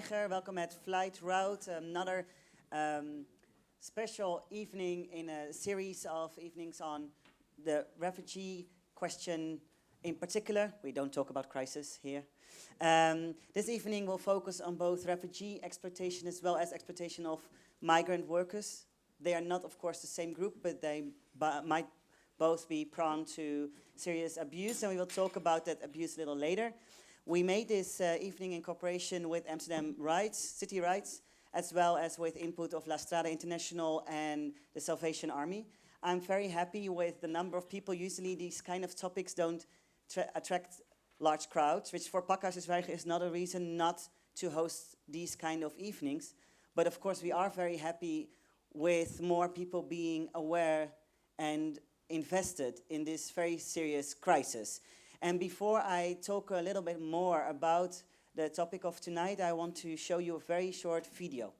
Welcome at Vluchtroute, another special evening in a series of evenings on the refugee question in particular. We don't talk about crisis here. This evening will focus on both refugee exploitation as well as exploitation of migrant workers. They are not, of course, the same group, but they might both be prone to serious abuse, and we will talk about that abuse a little later. We made this evening in cooperation with Amsterdam City Rights, as well as with input of Vluchtroute International and the Salvation Army. I'm very happy with the number of people. Usually these kind of topics don't attract large crowds, which for Pakhuis is not a reason not to host these kind of evenings. But of course we are very happy with more people being aware and invested in this very serious crisis. And before I talk a little bit more about the topic of tonight, I want to show you a very short video.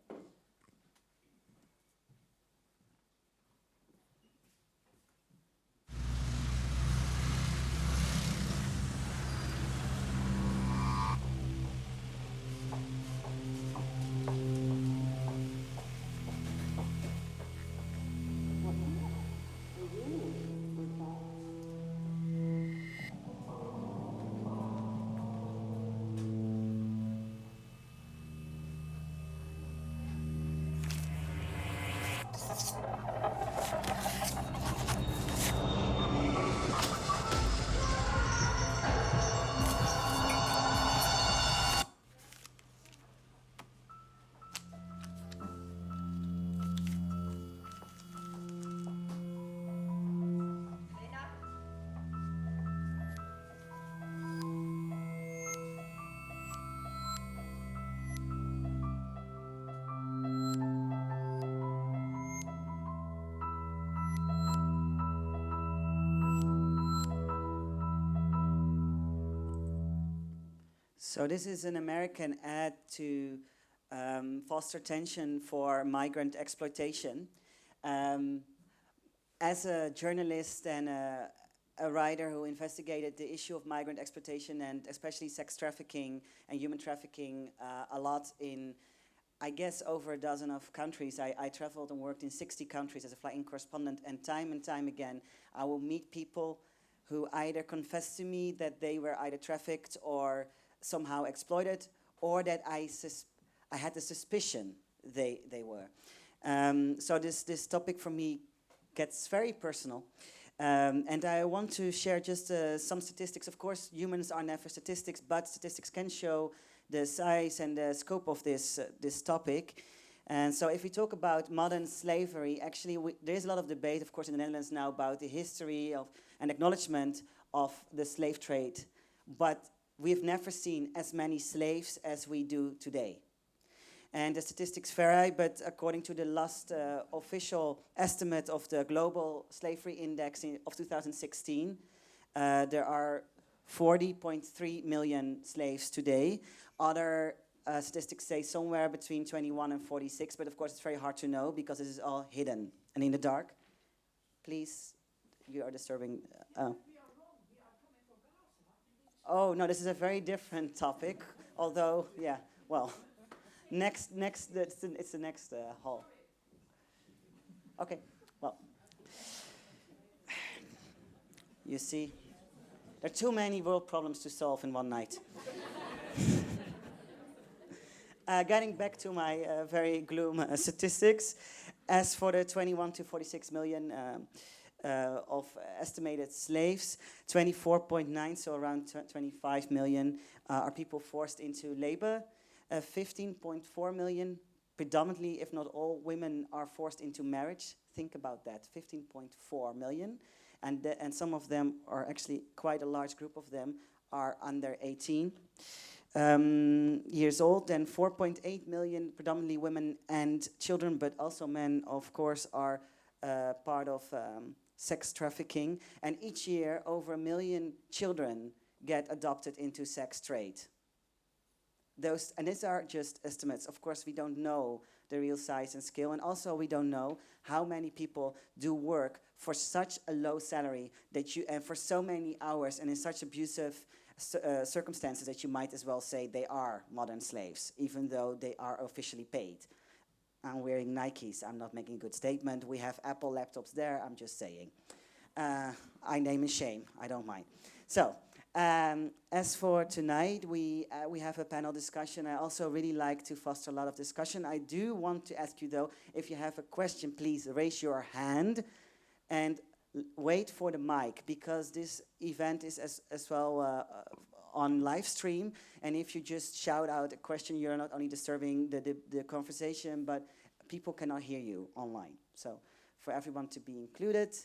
So this is an American ad to foster attention for migrant exploitation. As a journalist and a writer who investigated the issue of migrant exploitation and especially sex trafficking and human trafficking a lot in, I guess, over a dozen of countries. I traveled and worked in 60 countries as a flying correspondent, and time again I will meet people who either confess to me that they were either trafficked or somehow exploited, or that I had the suspicion they were. So this topic for me gets very personal. And I want to share just some statistics. Of course, humans are never statistics, but statistics can show the size and the scope of this topic. And so if we talk about modern slavery, actually there is a lot of debate, of course, in the Netherlands now about the history of and acknowledgement of the slave trade. But we've never seen as many slaves as we do today. And the statistics vary, but according to the last official estimate of the Global Slavery Index of 2016, there are 40.3 million slaves today. Other statistics say somewhere between 21 and 46, but of course it's very hard to know because this is all hidden and in the dark. Please, you are disturbing. Oh, no, this is a very different topic, although, yeah, well, it's the next hall. Okay, well, you see, there are too many world problems to solve in one night. Getting back to my very gloom statistics, as for the 21 to 46 million of estimated slaves, 24.9, so around 25 million are people forced into labor. 15.4 million, predominantly, if not all, women are forced into marriage. Think about that, 15.4 million. And some of them are actually, quite a large group of them, are under 18 years old. Then 4.8 million, predominantly women and children, but also men, of course, are part of sex trafficking, and each year over 1 million children get adopted into sex trade. And these are just estimates. Of course, we don't know the real size and scale, and also we don't know how many people do work for such a low salary and for so many hours and in such abusive circumstances that you might as well say they are modern slaves, even though they are officially paid. I'm wearing Nikes. I'm not making a good statement. We have Apple laptops there. I'm just saying. I name and shame. I don't mind. So, as for tonight, we have a panel discussion. I also really like to foster a lot of discussion. I do want to ask you, though, if you have a question, please raise your hand and wait for the mic, because this event is as well on live stream. And if you just shout out a question, you're not only disturbing the conversation, but people cannot hear you online. So for everyone to be included,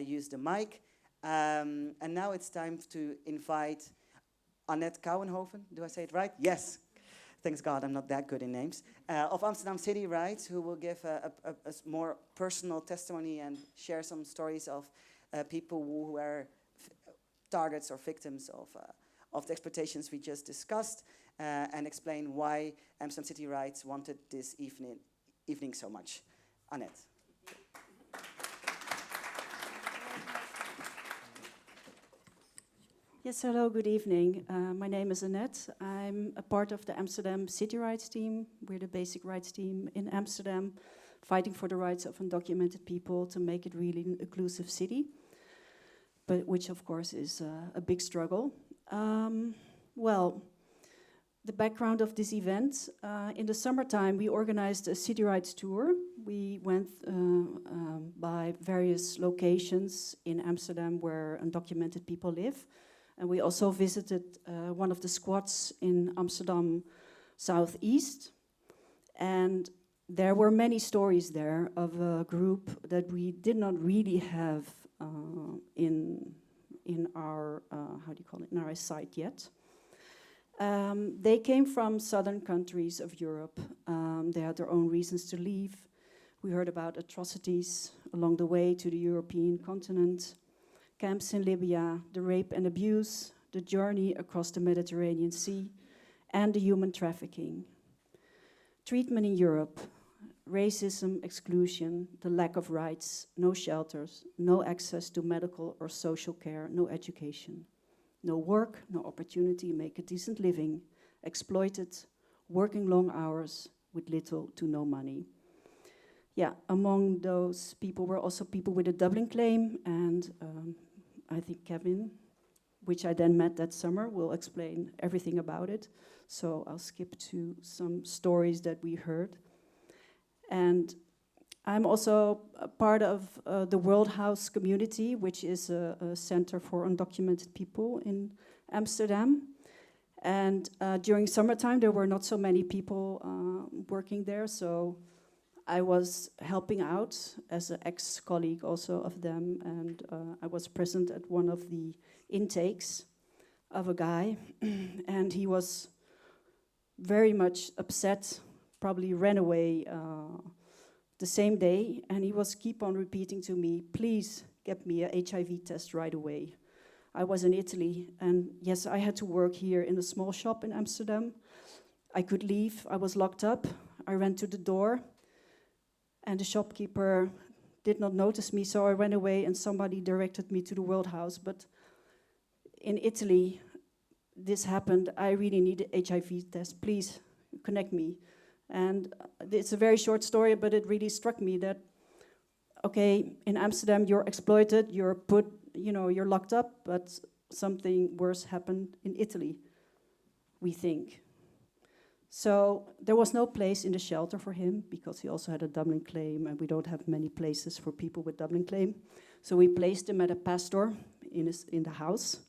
use the mic. And now it's time to invite Annette Kouwenhoven. Do I say it right? Yes. Thanks God, I'm not that good in names. Of Amsterdam City Rights, who will give a more personal testimony and share some stories of people who were targets or victims of the exploitations we just discussed, and explain why Amsterdam City Rights wanted this evening so much. Annette. Yes, hello, good evening. My name is Annette. I'm a part of the Amsterdam City Rights team. We're the basic rights team in Amsterdam, fighting for the rights of undocumented people to make it really an inclusive city, but which of course is a big struggle. Well, the background of this event, in the summertime we organized a city rights tour. We went by various locations in Amsterdam where undocumented people live. And we also visited one of the squats in Amsterdam Southeast. And there were many stories there of a group that we did not really have in our, in our sight yet. They came from southern countries of Europe. They had their own reasons to leave. We heard about atrocities along the way to the European continent. Camps in Libya, the rape and abuse, the journey across the Mediterranean Sea, and the human trafficking. Treatment in Europe, racism, exclusion, the lack of rights, no shelters, no access to medical or social care, no education. No work, no opportunity to make a decent living, exploited, working long hours with little to no money. Yeah, among those people were also people with a Dublinclaim, and I think Kevin, which I then met that summer, will explain everything about it. So I'll skip to some stories that we heard. And I'm also a part of the World House community, which is a center for undocumented people in Amsterdam. And during summertime, there were not so many people working there, so I was helping out as an ex-colleague also of them, and I was present at one of the intakes of a guy, and he was very much upset, probably ran away the same day, and he was keep on repeating to me, please get me a HIV test right away. I was in Italy, and yes, I had to work here in a small shop in Amsterdam. I could leave, I was locked up, I ran to the door, and the shopkeeper did not notice me, so I ran away and somebody directed me to the World House. But in Italy, this happened. I really need an HIV test. Please connect me. And it's a very short story, but it really struck me that, okay, in Amsterdam you're exploited, you're put, you're locked up, but something worse happened in Italy, we think. So there was no place in the shelter for him because he also had a Dublinclaim, and we don't have many places for people with Dublinclaim. So we placed him at a pastor in the house,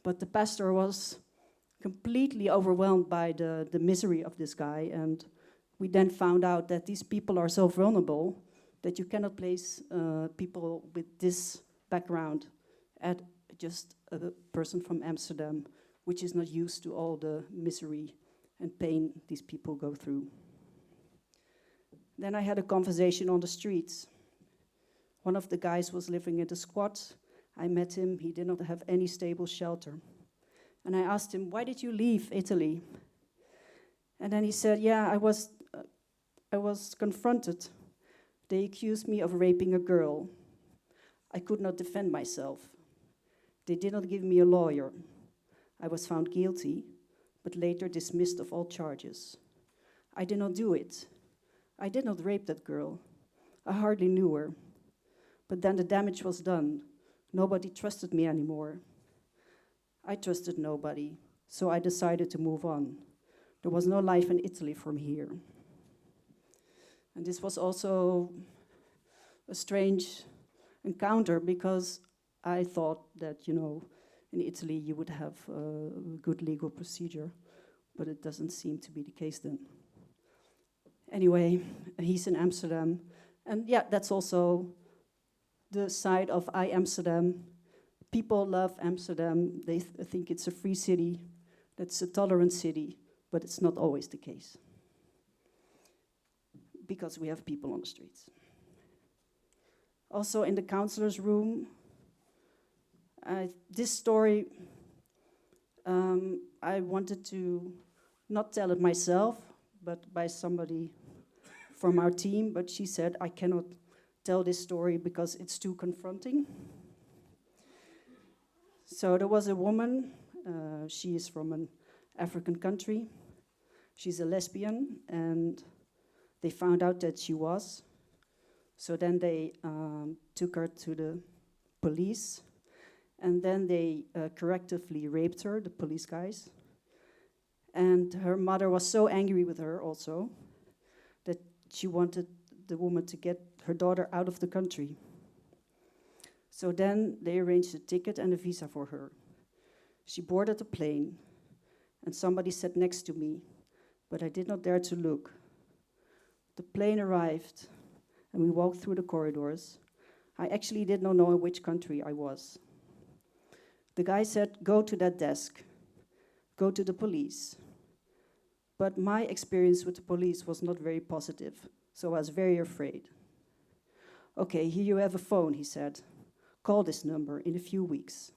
but the pastor was completely overwhelmed by the misery of this guy, and we then found out that these people are so vulnerable that you cannot place people with this background at just a person from Amsterdam, which is not used to all the misery and pain these people go through. Then I had a conversation on the streets. One of the guys was living in the squat. I met him, he did not have any stable shelter. And I asked him, why did you leave Italy? And then he said, yeah, I was confronted. They accused me of raping a girl. I could not defend myself. They did not give me a lawyer. I was found guilty, but later dismissed of all charges. I did not do it. I did not rape that girl. I hardly knew her. But then the damage was done. Nobody trusted me anymore. I trusted nobody, so I decided to move on. There was no life in Italy from here. And this was also a strange encounter because I thought that, in Italy you would have a good legal procedure, but it doesn't seem to be the case then. Anyway, he's in Amsterdam, and yeah, that's also the side of I Amsterdam. People love Amsterdam. They think it's a free city, that's a tolerant city, but it's not always the case because we have people on the streets. Also in the counselor's room, this story, I wanted to not tell it myself, but by somebody from our team, but she said, I cannot tell this story because it's too confronting. So there was a woman, she is from an African country. She's a lesbian, and they found out that she was. So then they took her to the police, and then they correctively raped her, the police guys. And her mother was so angry with her also that she wanted the woman to get her daughter out of the country. So then they arranged a ticket and a visa for her. She boarded the plane, and somebody sat next to me, but I did not dare to look. The plane arrived, and we walked through the corridors. I actually did not know in which country I was. The guy said, go to that desk, go to the police. But my experience with the police was not very positive, so I was very afraid. Okay, here you have a phone, he said. Call this number in a few weeks.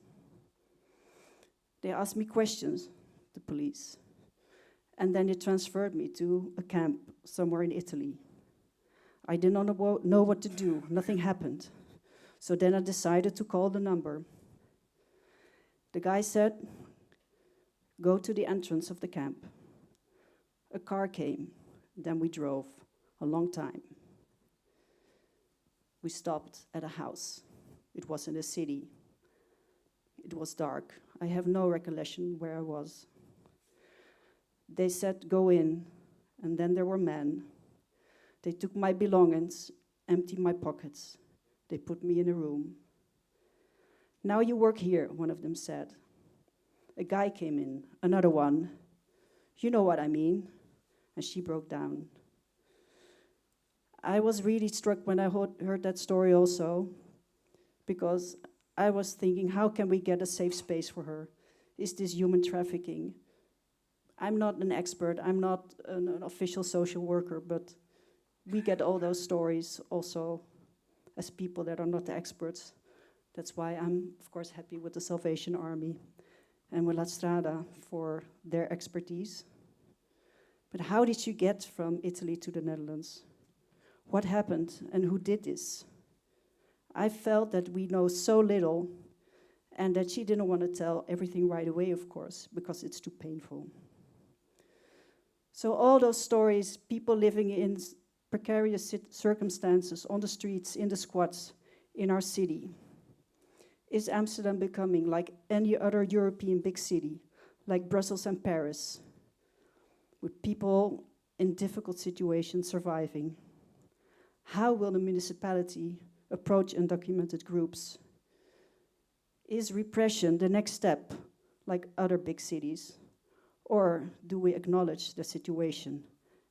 They asked me questions, the police, and then they transferred me to a camp somewhere in Italy. I did not know what to do, nothing happened. So then I decided to call the number. The guy said, go to the entrance of the camp. A car came, then we drove a long time. We stopped at a house. It was in the city. It was dark. I have no recollection where I was. They said, go in, and then there were men. They took my belongings, emptied my pockets. They put me in a room. Now you work here, one of them said. A guy came in, another one. You know what I mean. And she broke down. I was really struck when I heard that story also, because I was thinking, how can we get a safe space for her? Is this human trafficking? I'm not an expert, I'm not an official social worker, but we get all those stories also as people that are not the experts. That's why I'm, of course, happy with the Salvation Army and with La Strada for their expertise. But how did you get from Italy to the Netherlands? What happened and who did this? I felt that we know so little and that she didn't want to tell everything right away, of course, because it's too painful. So all those stories, people living in precarious circumstances, on the streets, in the squats, in our city. Is Amsterdam becoming like any other European big city, like Brussels and Paris, with people in difficult situations surviving? How will the municipality approach undocumented groups? Is repression the next step, like other big cities? Or do we acknowledge the situation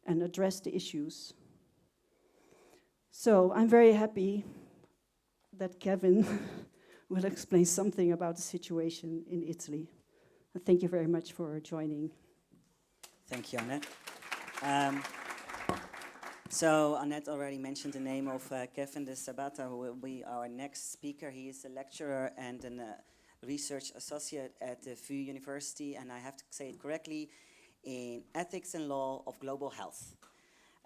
and address the issues? So I'm very happy that Kevin will explain something about the situation in Italy. And thank you very much for joining. Thank you, Annette. So Annette already mentioned the name of Kevin de Sabata, who will be our next speaker. He is a lecturer and a research associate at the VU University, and I have to say it correctly, in ethics and law of global health.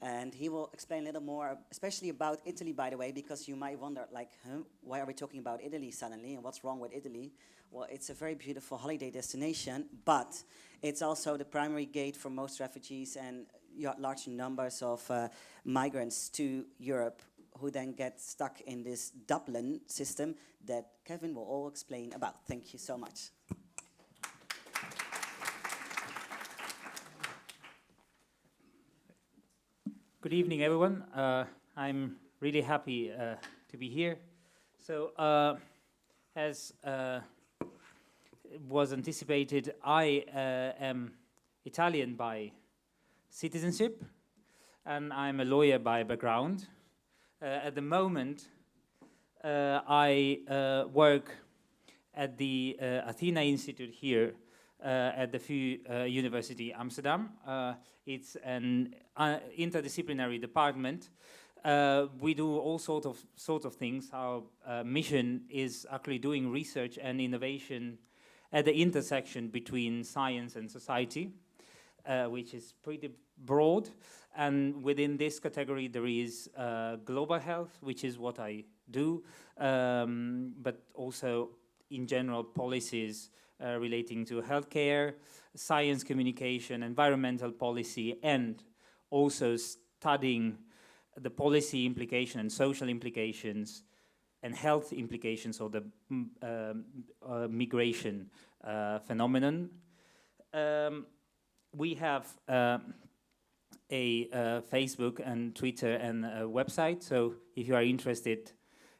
And he will explain a little more, especially about Italy, by the way, because you might wonder, like, huh, why are we talking about Italy suddenly, and what's wrong with Italy? Well, it's a very beautiful holiday destination, but it's also the primary gate for most refugees and large numbers of migrants to Europe, who then get stuck in this Dublin system that Kevin will all explain about. Thank you so much. Good evening, everyone. I'm really happy to be here. So, as was anticipated, I am Italian by citizenship, and I'm a lawyer by background. At the moment, I work at the Athena Institute here at the VU University Amsterdam. It's an interdisciplinary department. We do all sort of things. Our mission is actually doing research and innovation at the intersection between science and society, which is pretty broad. And within this category, there is global health, which is what I do, but also in general policies relating to healthcare, science communication, environmental policy, and also studying the policy implication and social implications and health implications of the migration phenomenon. We have a Facebook and Twitter and a website, so if you are interested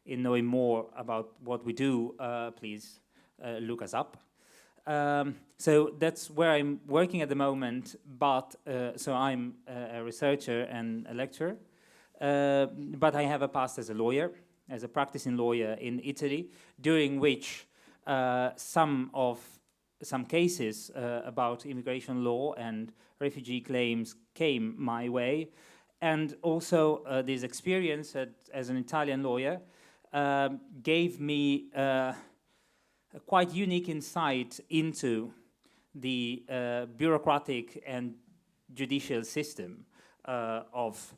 in knowing more about what we do, please look us up. So that's where I'm working at the moment, but so I'm a researcher and a lecturer, but I have a past as a lawyer, as a practicing lawyer in Italy, during which some cases about immigration law and refugee claims came my way, and also this experience as an Italian lawyer gave me a quite unique insight into the bureaucratic and judicial system of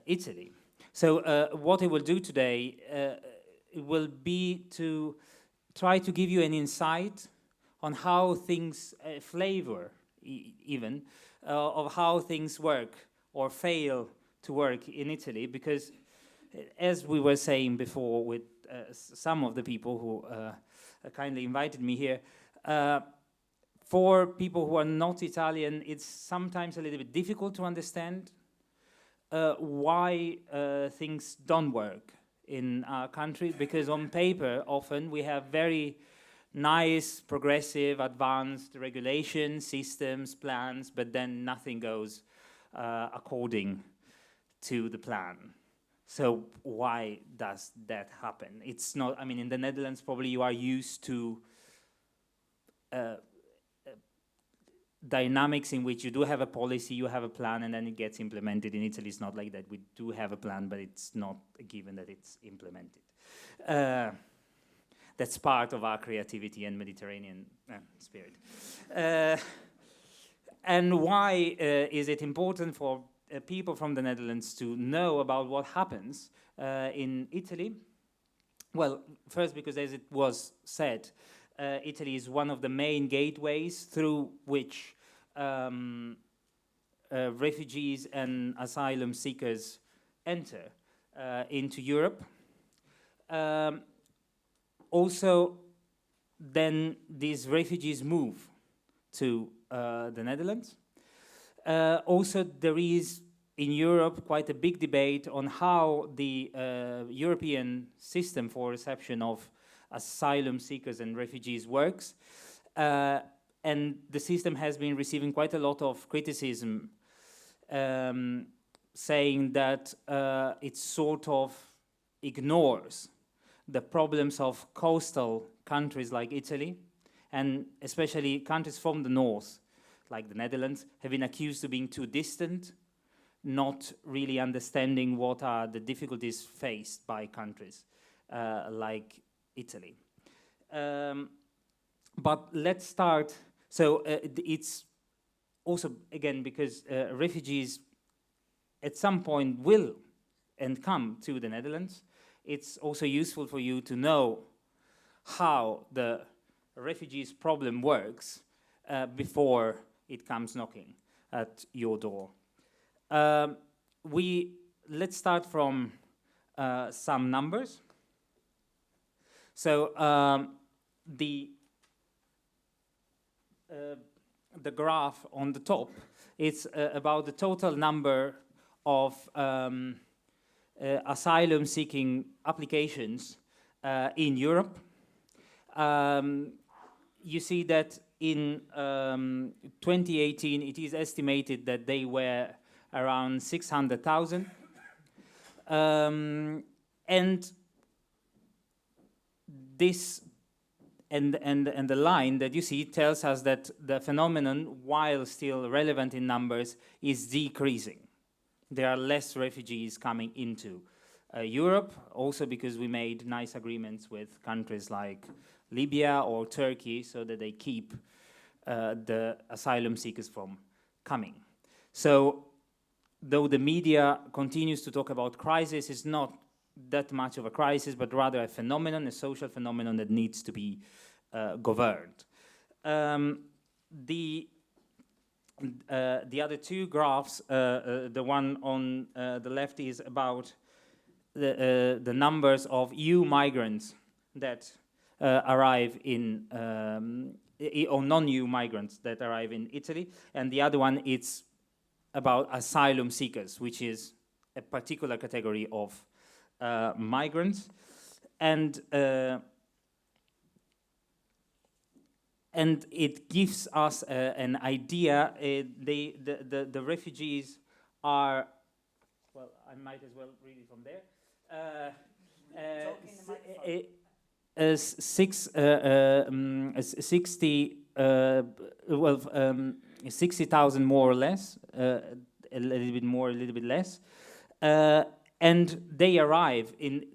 Italy. So what I will do today will be to try to give you an insight on how things flavor even of how things work or fail to work in Italy, because as we were saying before with some of the people who kindly invited me here, for people who are not Italian, it's sometimes a little bit difficult to understand why things don't work in our country, because on paper often we have very nice, progressive, advanced regulation systems, plans, but then nothing goes according to the plan. So why does that happen? It's not, I mean, in the Netherlands probably you are used to dynamics in which you do have a policy, you have a plan, and then it gets implemented. In Italy, it's not like that. We do have a plan, but it's not a given that it's implemented. That's part of our creativity and Mediterranean spirit. And why is it important for people from the Netherlands to know about what happens in Italy? Well, first, because as it was said, Italy is one of the main gateways through which refugees and asylum seekers enter into Europe. Also, then these refugees move to the Netherlands. Also, there is in Europe quite a big debate on how the European system for reception of asylum seekers and refugees works. And the system has been receiving quite a lot of criticism, saying that it sort of ignores the problems of coastal countries like Italy, and especially countries from the north, like the Netherlands, have been accused of being too distant, not really understanding what are the difficulties faced by countries like Italy. But let's start. So it's also, again, because refugees at some point will and come to the Netherlands, it's also useful for you to know how the refugees problem works before it comes knocking at your door. Let's start from some numbers. So the graph on the top, it's about the total number of asylum-seeking applications in Europe. You see that in 2018, it is estimated that they were around 600,000. And this and the line that you see tells us that the phenomenon, while still relevant in numbers, is decreasing. There are less refugees coming into Europe, also because we made nice agreements with countries like Libya or Turkey so that they keep the asylum seekers from coming. So, though the media continues to talk about crisis, it's not that much of a crisis, but rather a phenomenon, a social phenomenon that needs to be governed. The other two graphs, the one on the left is about the numbers of EU migrants that arrive in, or non-EU migrants that arrive in Italy, and the other one it's about asylum seekers, which is a particular category of migrants, and it gives us an idea. The refugees are, well, I might as well read it from there. 60,000 more or less, a little bit more, a little bit less, and they arrive in.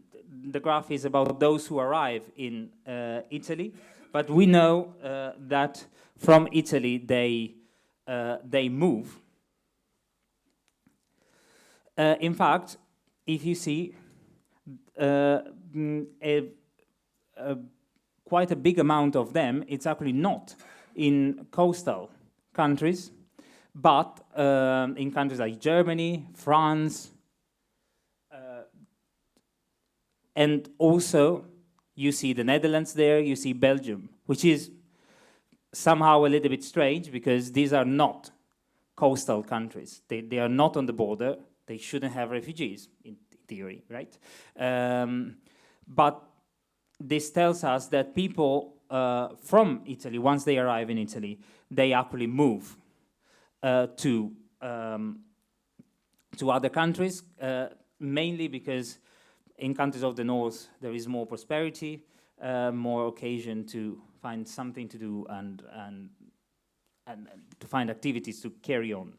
The graph is about those who arrive in Italy, but we know that from Italy they move. In fact, if you see, quite a big amount of them, it's actually not in coastal countries, but in countries like Germany, France, and also you see the Netherlands there, you see Belgium, which is somehow a little bit strange because these are not coastal countries. They are not on the border. They shouldn't have refugees, in theory, right? But this tells us that people from Italy, once they arrive in Italy, they actually move to other countries, mainly because in countries of the north there is more prosperity, more occasion to find something to do and to find activities to carry on.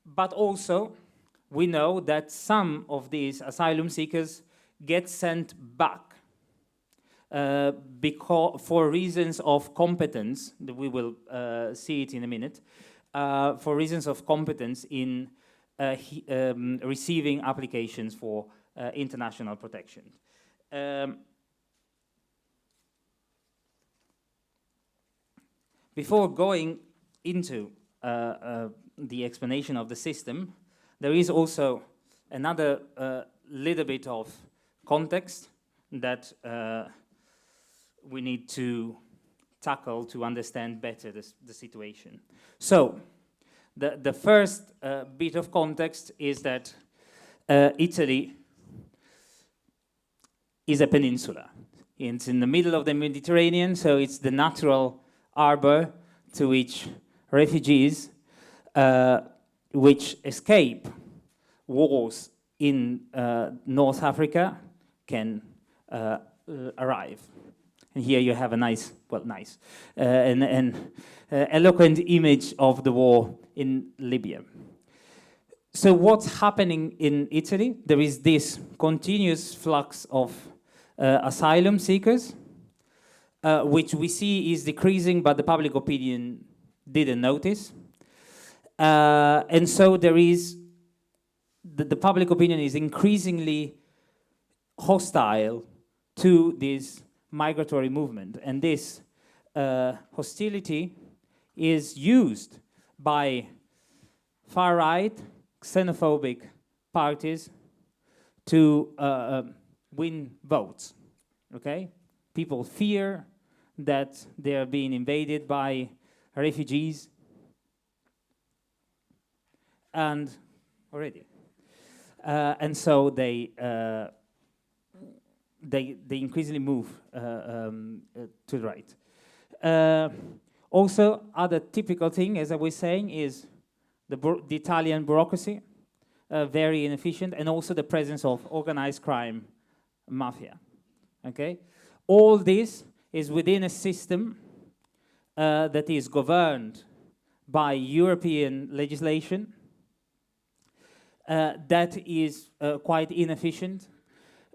But also, we know that some of these asylum seekers get sent back for reasons of competence. We will see it in a minute. For reasons of competence in receiving applications for international protection. Before going into the explanation of the system, there is also another little bit of context that we need to tackle to understand better the situation. So, the first bit of context is that Italy is a peninsula. It's in the middle of the Mediterranean, so it's the natural harbor to which refugees which escape wars in North Africa can arrive. And here you have a nice, well, nice, an eloquent image of the war in Libya. So what's happening in Italy? There is this continuous flux of asylum seekers, which we see is decreasing, but the public opinion didn't notice. And so there is, the public opinion is increasingly hostile to this migratory movement. And this hostility is used by far-right, xenophobic parties to win votes, okay? People fear that they are being invaded by refugees, and so they increasingly move to the right. Also, other typical thing, as I was saying, is the Italian bureaucracy, very inefficient, and also the presence of organized crime, mafia. Okay, all this is within a system that is governed by European legislation that is quite inefficient,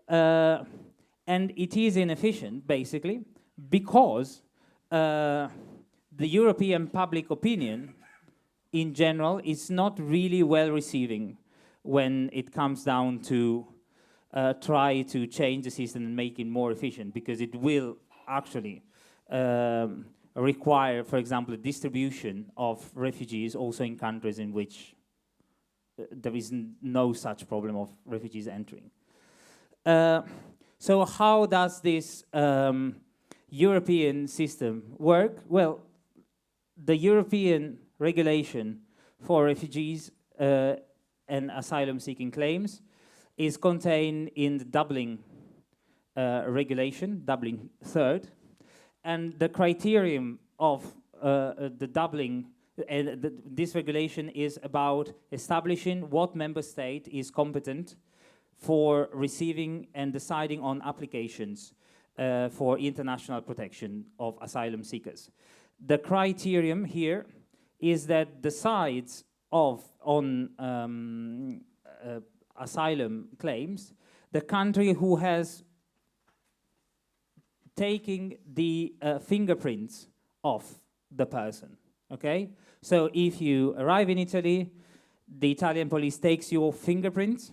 and it is inefficient basically because the European public opinion in general is not really well receiving when it comes down to try to change the system and make it more efficient, because it will actually require, for example, a distribution of refugees also in countries in which there is no such problem of refugees entering. So how does this European system work? Well, the European regulation for refugees and asylum-seeking claims is contained in the Dublin regulation, Dublinclaim, and the criterion of the Dublin, this regulation is about establishing what member state is competent for receiving and deciding on applications for international protection of asylum seekers. The criterion here is that decides on asylum claims the country who has taken the fingerprints of the person, okay? So if you arrive in Italy, the Italian police takes your fingerprints,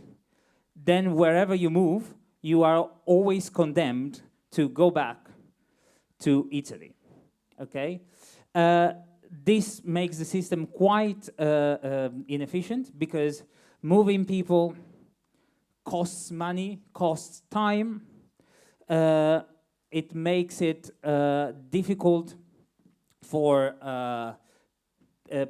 then wherever you move, you are always condemned to go back to Italy, okay? This makes the system quite inefficient, because moving people costs money, costs time. It makes it difficult for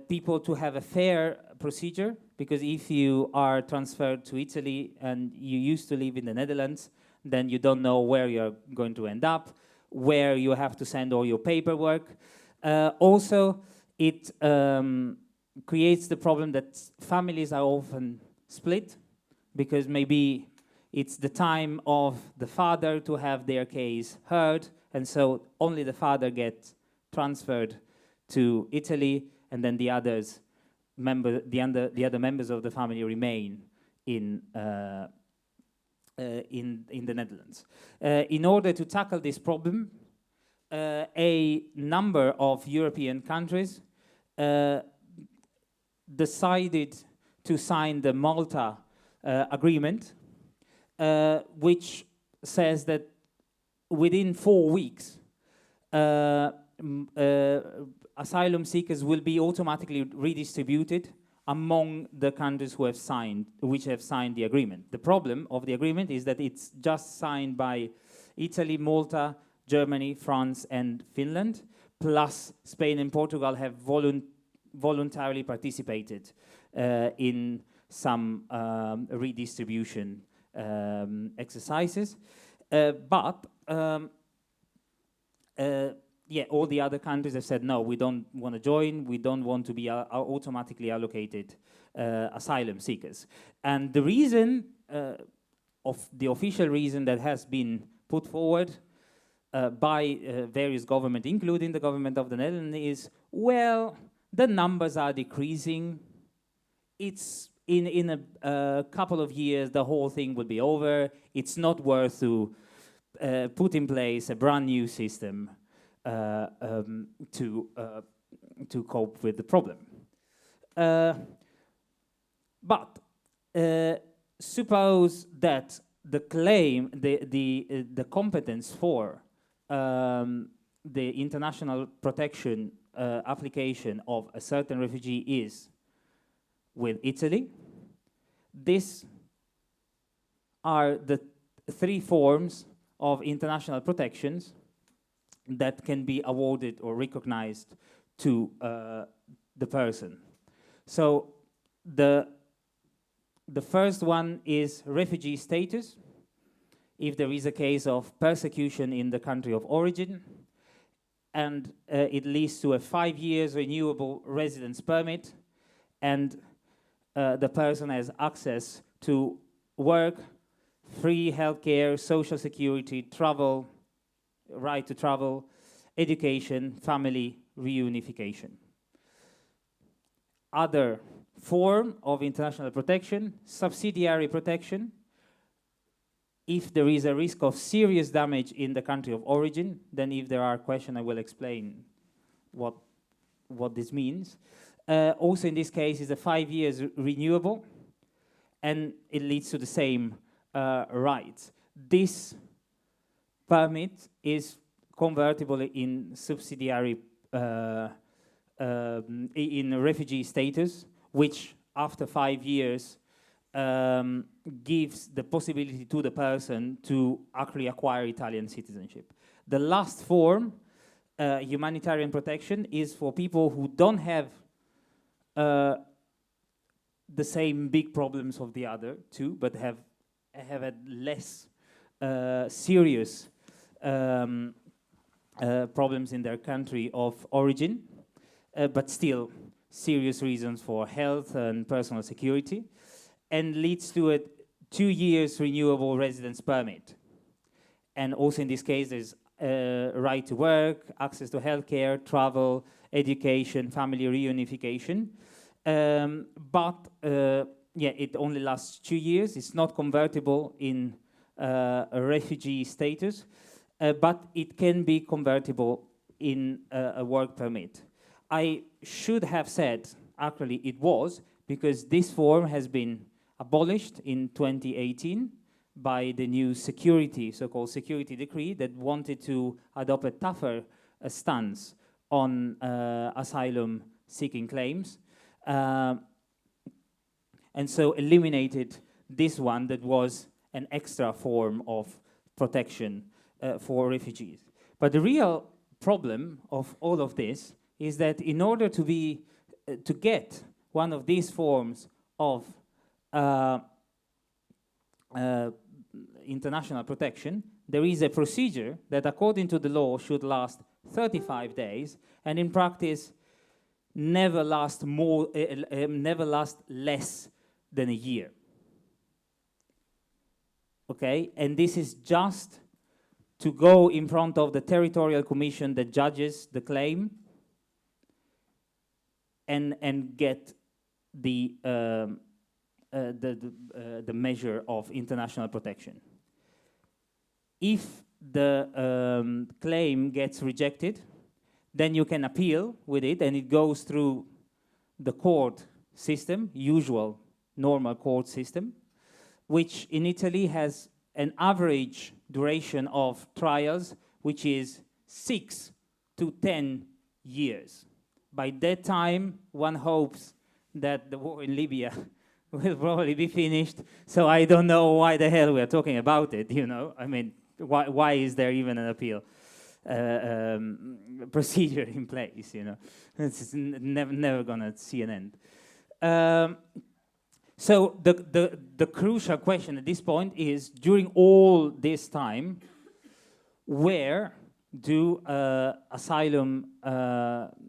people to have a fair procedure, because if you are transferred to Italy and you used to live in the Netherlands, then you don't know where you're going to end up, where you have to send all your paperwork. Also, it creates the problem that families are often split, because maybe it's the time of the father to have their case heard, and so only the father gets transferred to Italy, and then the other members of the family remain in the Netherlands. In order to tackle this problem, a number of European countries decided to sign the Malta agreement, which says that within 4 weeks, asylum seekers will be automatically redistributed among the countries which have signed the agreement. The problem of the agreement is that it's just signed by Italy, Malta, Germany, France, and Finland, plus Spain and Portugal have voluntarily participated in some redistribution exercises. Yeah, all the other countries have said, no, we don't want to join, we don't want to be automatically allocated asylum seekers. And the reason, the official reason that has been put forward by various governments, including the government of the Netherlands, is, well, the numbers are decreasing. It's in a couple of years, the whole thing will be over. It's not worth to put in place a brand new system to cope with the problem. But suppose that the claim, the competence for the international protection application of a certain refugee is with Italy. These are the three forms of international protections that can be awarded or recognized to the person. So the first one is refugee status, if there is a case of persecution in the country of origin, and it leads to a 5 years renewable residence permit, and the person has access to work, free healthcare, social security, travel, right to travel, education, family reunification. Other form of international protection, subsidiary protection, if there is a risk of serious damage in the country of origin. Then if there are questions, I will explain what this means. Also in this case is a 5 years renewable, and it leads to the same rights. This permit is convertible in subsidiary in refugee status, which after 5 years gives the possibility to the person to actually acquire Italian citizenship. The last form, humanitarian protection, is for people who don't have the same big problems of the other two, but have had less serious problems in their country of origin, but still serious reasons for health and personal security, and leads to a 2 years renewable residence permit. And also in this case, there's right to work, access to healthcare, travel, education, family reunification. But it only lasts 2 years. It's not convertible in a refugee status, but it can be convertible in a work permit. I should have said, actually it was, because this form has been abolished in 2018 by the new so-called security decree that wanted to adopt a tougher stance on asylum-seeking claims, and so eliminated this one that was an extra form of protection for refugees. But the real problem of all of this is that in order to get one of these forms of international protection, there is a procedure that, according to the law, should last 35 days, and in practice never last less than a year. Okay, and this is just to go in front of the territorial commission that judges the claim and get the measure of international protection. If the claim gets rejected, then you can appeal with it, and it goes through the court system, usual normal court system, which in Italy has an average duration of trials, which is 6 to 10 years. By that time, one hopes that the war in Libya will probably be finished, so I don't know why the hell we're talking about it, you know? I mean, why is there even an appeal procedure in place, you know? It's never gonna see an end. So the crucial question at this point is, during all this time, where do asylum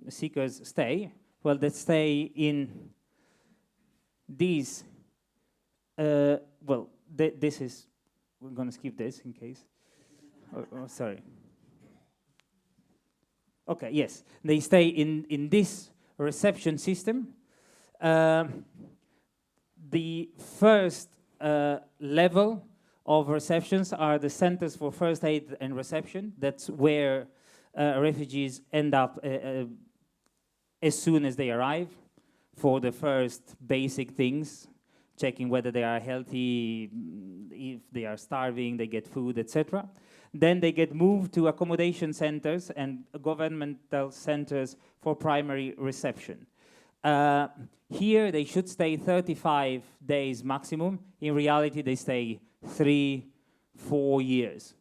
seekers stay? Well, they stay in these, this is, we're going to skip this in case. Oh, sorry. Okay, yes. They stay in this reception system. The first level of receptions are the centers for first aid and reception. That's where refugees end up as soon as they arrive. for the first basic things, checking whether they are healthy, if they are starving, they get food, etc. Then they get moved to accommodation centers and governmental centers for primary reception. Here they should stay 35 days maximum. In reality, they stay 3-4 years.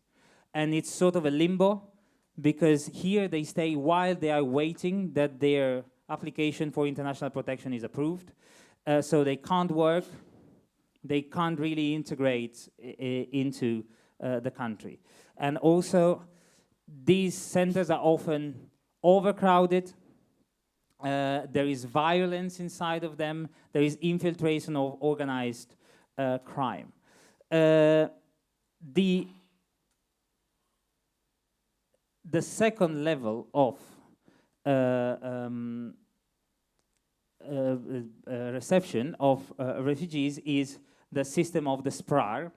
And it's sort of a limbo, because here they stay while they are waiting that their application for international protection is approved. So they can't work, they can't really integrate into the country. And also, these centers are often overcrowded. There is violence inside of them. There is infiltration of organized crime. The second level of reception of refugees is the system of the SPRAR,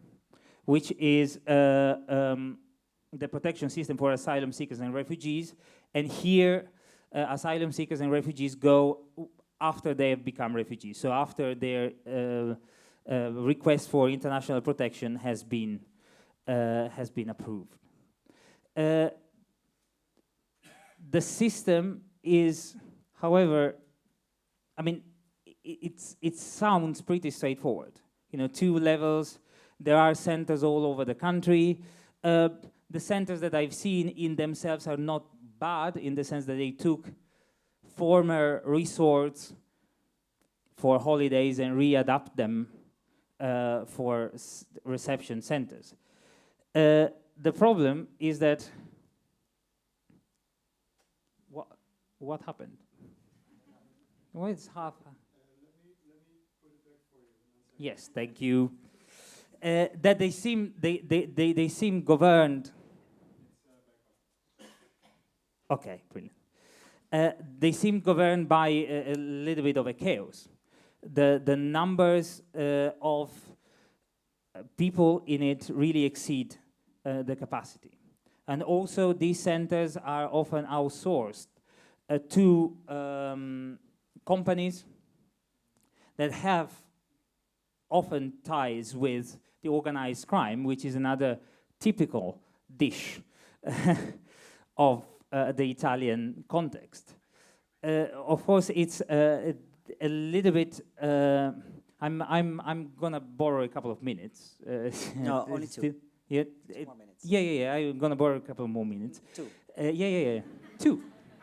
which is the protection system for asylum seekers and refugees. And here, asylum seekers and refugees go after they have become refugees. So after their request for international protection has been approved. The system is, however, I mean, it sounds pretty straightforward. You know, 2 levels. There are centers all over the country. The centers that I've seen in themselves are not bad, in the sense that they took former resorts for holidays and readapt them for reception centers. The problem is that what happened? Well, it's half. Let me put it back for you. Yes, thank you. That they seem governed. Okay, brilliant. They seem governed by a little bit of a chaos. The numbers of people in it really exceed the capacity. And also these centers are often outsourced to companies that have often ties with the organized crime, which is another typical dish of the Italian context. Of course, it's a little bit. I'm gonna borrow a couple of minutes. No, only 2. Yeah, 2 more minutes. yeah. I'm gonna borrow a couple more minutes. 2. Yeah. 2.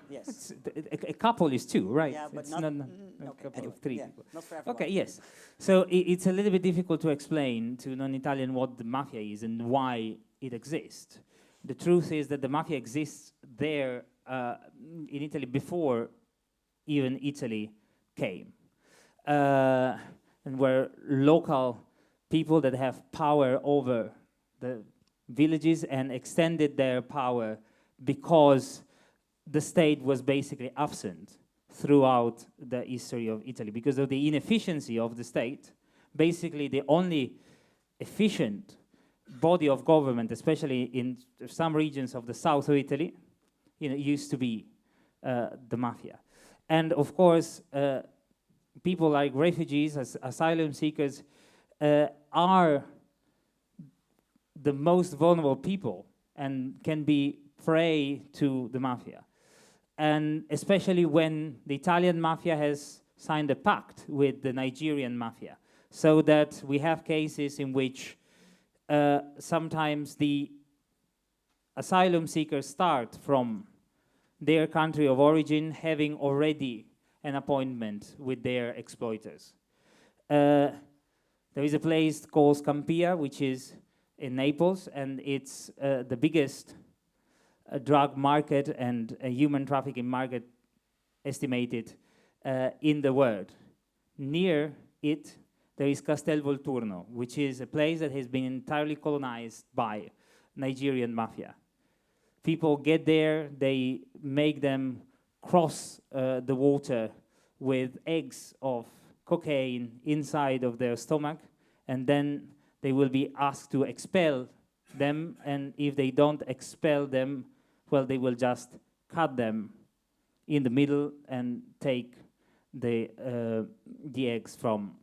Yes. A couple is 2, right? Yeah, but it's not a okay, couple anyway, of 3 yeah, people. not for everyone. Okay, yes. So it's a little bit difficult to explain to non-Italian what the mafia is and why it exists. The truth is that the mafia exists there in Italy before even Italy came. And where local people that have power over the villages and extended their power because the state was basically absent throughout the history of Italy. Because of the inefficiency of the state, basically the only efficient body of government, especially in some regions of the south of Italy, used to be the mafia. And of course, people like refugees, asylum seekers, are the most vulnerable people and can be prey to the mafia. And especially when the Italian mafia has signed a pact with the Nigerian mafia, so that we have cases in which sometimes the asylum seekers start from their country of origin having already an appointment with their exploiters. There is a place called Scampia, which is in Naples, and it's the biggest drug market and a human trafficking market estimated in the world. Near it, there is Castel Volturno, which is a place that has been entirely colonized by Nigerian mafia. People get there, they make them cross the water with eggs of cocaine inside of their stomach, and then they will be asked to expel them, and if they don't expel them, well, they will just cut them in the middle and take the eggs from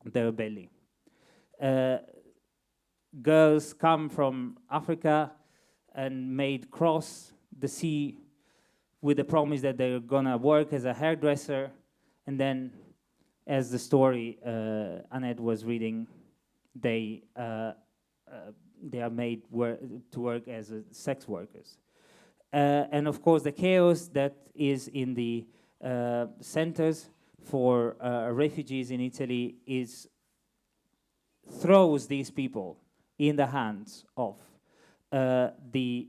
their belly. Girls come from Africa and made cross the sea with the promise that they're gonna work as a hairdresser, and then, as the story Annette was reading, they are made to work as sex workers. And of course, the chaos that is in the centers for refugees in Italy throws these people in the hands of the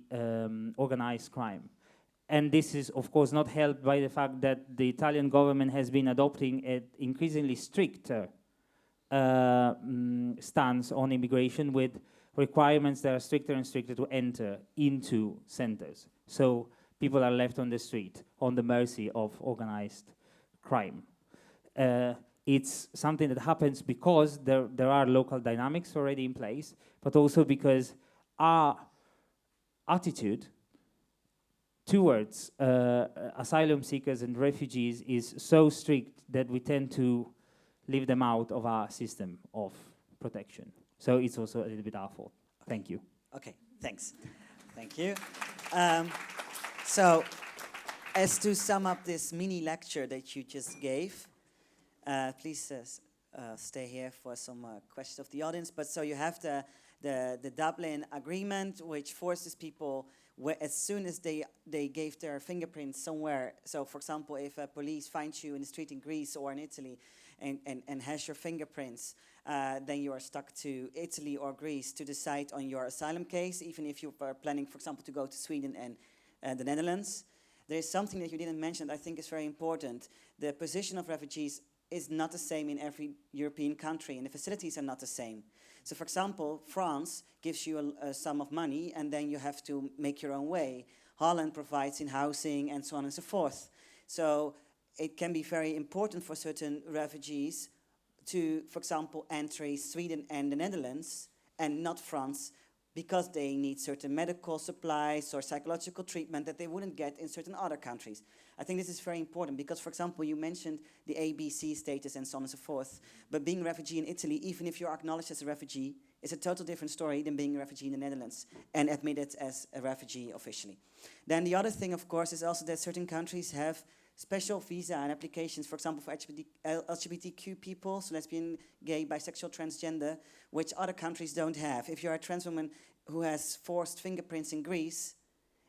organized crime. And this is, of course, not helped by the fact that the Italian government has been adopting an increasingly stricter stance on immigration, with requirements that are stricter and stricter to enter into centers. So people are left on the street, on the mercy of organized crime. It's something that happens because there are local dynamics already in place, but also because our attitude towards asylum seekers and refugees is so strict that we tend to leave them out of our system of protection. So it's also a little bit our fault. Thank you. Okay, thanks. Thank you. So, as to sum up this mini lecture that you just gave, please stay here for some questions of the audience. But so you have the Dublin Agreement, which forces people, as soon as they gave their fingerprints somewhere. So, for example, if police finds you in the street in Greece or in Italy and has your fingerprints, then you are stuck to Italy or Greece to decide on your asylum case, even if you are planning, for example, to go to Sweden and the Netherlands. There is something that you didn't mention that I think is very important. The position of refugees is not the same in every European country, and the facilities are not the same. So, for example, France gives you a sum of money, and then you have to make your own way. Holland provides in housing, and so on and so forth. So it can be very important for certain refugees to, for example, enter Sweden and the Netherlands, and not France, because they need certain medical supplies or psychological treatment that they wouldn't get in certain other countries. I think this is very important because, for example, you mentioned the ABC status and so on and so forth, but being a refugee in Italy, even if you're acknowledged as a refugee, is a total different story than being a refugee in the Netherlands and admitted as a refugee officially. Then the other thing, of course, is also that certain countries have special visa and applications, for example, for LGBTQ people, so lesbian, gay, bisexual, transgender, which other countries don't have. If you're a trans woman who has forced fingerprints in Greece,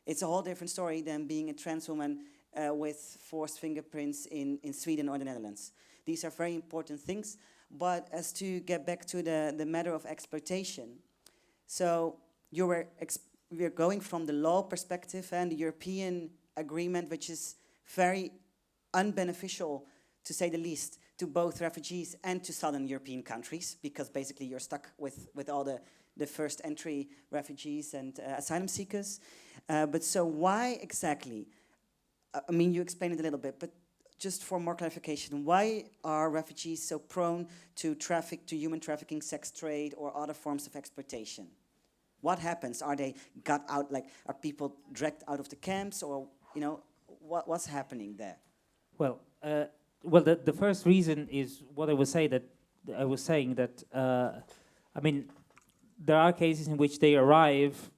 it's a whole different story than being a trans woman with forced fingerprints in Sweden or the Netherlands. These are very important things. But as to get back to the matter of exploitation, so we're going from the law perspective and the European agreement, which is very unbeneficial, to say the least, to both refugees and to southern European countries, because basically you're stuck with all the first entry refugees and asylum seekers. But so why exactly, I mean, you explained it a little bit, but just for more clarification, why are refugees so prone to human trafficking, sex trade, or other forms of exploitation? What happens? Are they got out, like, are people dragged out of the camps, or, you know, what's happening there? Well, the first reason is what I was saying that I mean, there are cases in which they arrive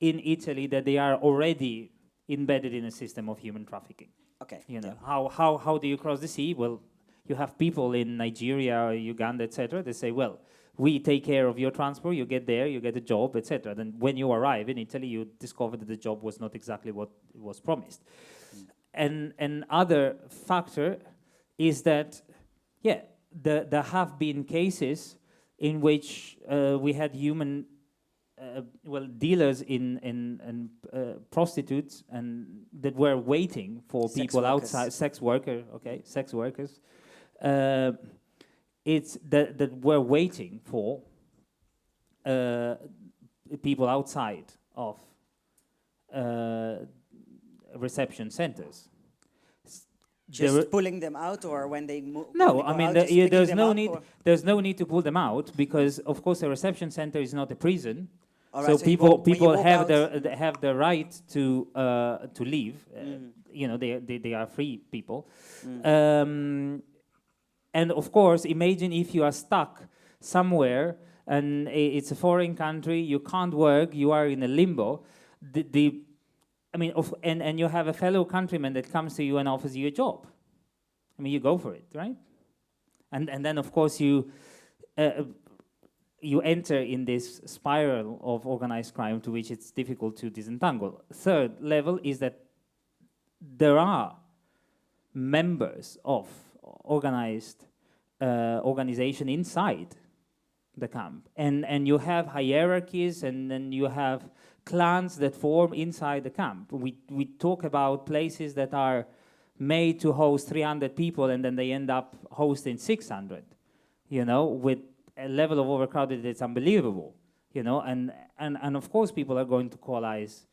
in Italy that they are already embedded in a system of human trafficking. Okay. You know, how do you cross the sea? Well, you have people in Nigeria, Uganda, etc. They say, well, we take care of your transport. You get there, you get a job, etc. Then when you arrive in Italy, you discover that the job was not exactly what was promised. And another factor is that, yeah, there have been cases in which we had human, dealers in prostitutes and that were waiting for people outside, sex workers. It's that were waiting for people outside of reception centers. Just pulling them out, or when they move? No, I mean there's no need. There's no need to pull them out because, of course, a reception center is not a prison. So people have the right to leave they are free people. And of course, imagine if you are stuck somewhere and it's a foreign country, you can't work, you are in a limbo. And you have a fellow countryman that comes to you and offers you a job. I mean, you go for it, right? And then, of course, you enter in this spiral of organized crime to which it's difficult to disentangle. Third level is that there are members of organized organization inside the camp, and you have hierarchies, and then you have clans that form inside the camp. We talk about places that are made to host 300 people, and then they end up hosting 600, with a level of overcrowded that's unbelievable, and of course people are going to coalesce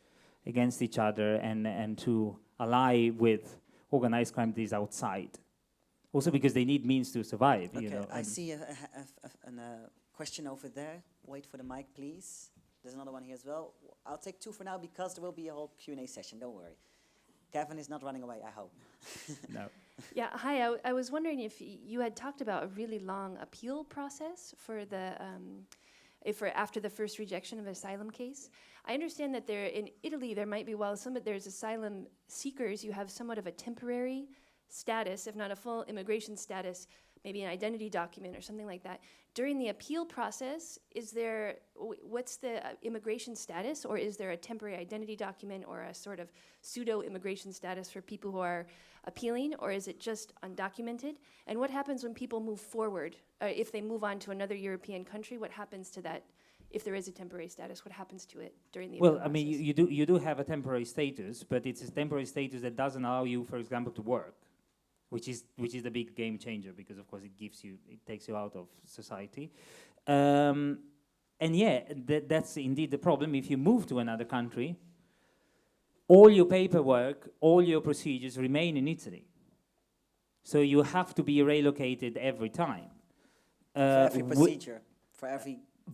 against each other and to ally with organized crime that is outside. Also because they need means to survive, Okay, I see a question over there. Wait for the mic, please. There's another one here as well. I'll take two for now because there will be a whole Q&A session, don't worry. Gavin is not running away, I hope. No. Yeah, hi. I was wondering if you had talked about a really long appeal process for the after the first rejection of an asylum case. I understand that in Italy there might be, while there's asylum seekers, you have somewhat of a temporary status, if not a full immigration status, maybe an identity document or something like that. During the appeal process, what's the immigration status, or is there a temporary identity document or a sort of pseudo-immigration status for people who are appealing, or is it just undocumented? And what happens when people move forward? If they move on to another European country, what happens to that? If there is a temporary status, what happens to it during the appeal process? I mean, you do have a temporary status, but it's a temporary status that doesn't allow you, for example, to work. Which is the big game changer, because of course it takes you out of society, and that's indeed the problem. If you move to another country, all your paperwork, all your procedures remain in Italy, so you have to be relocated every time.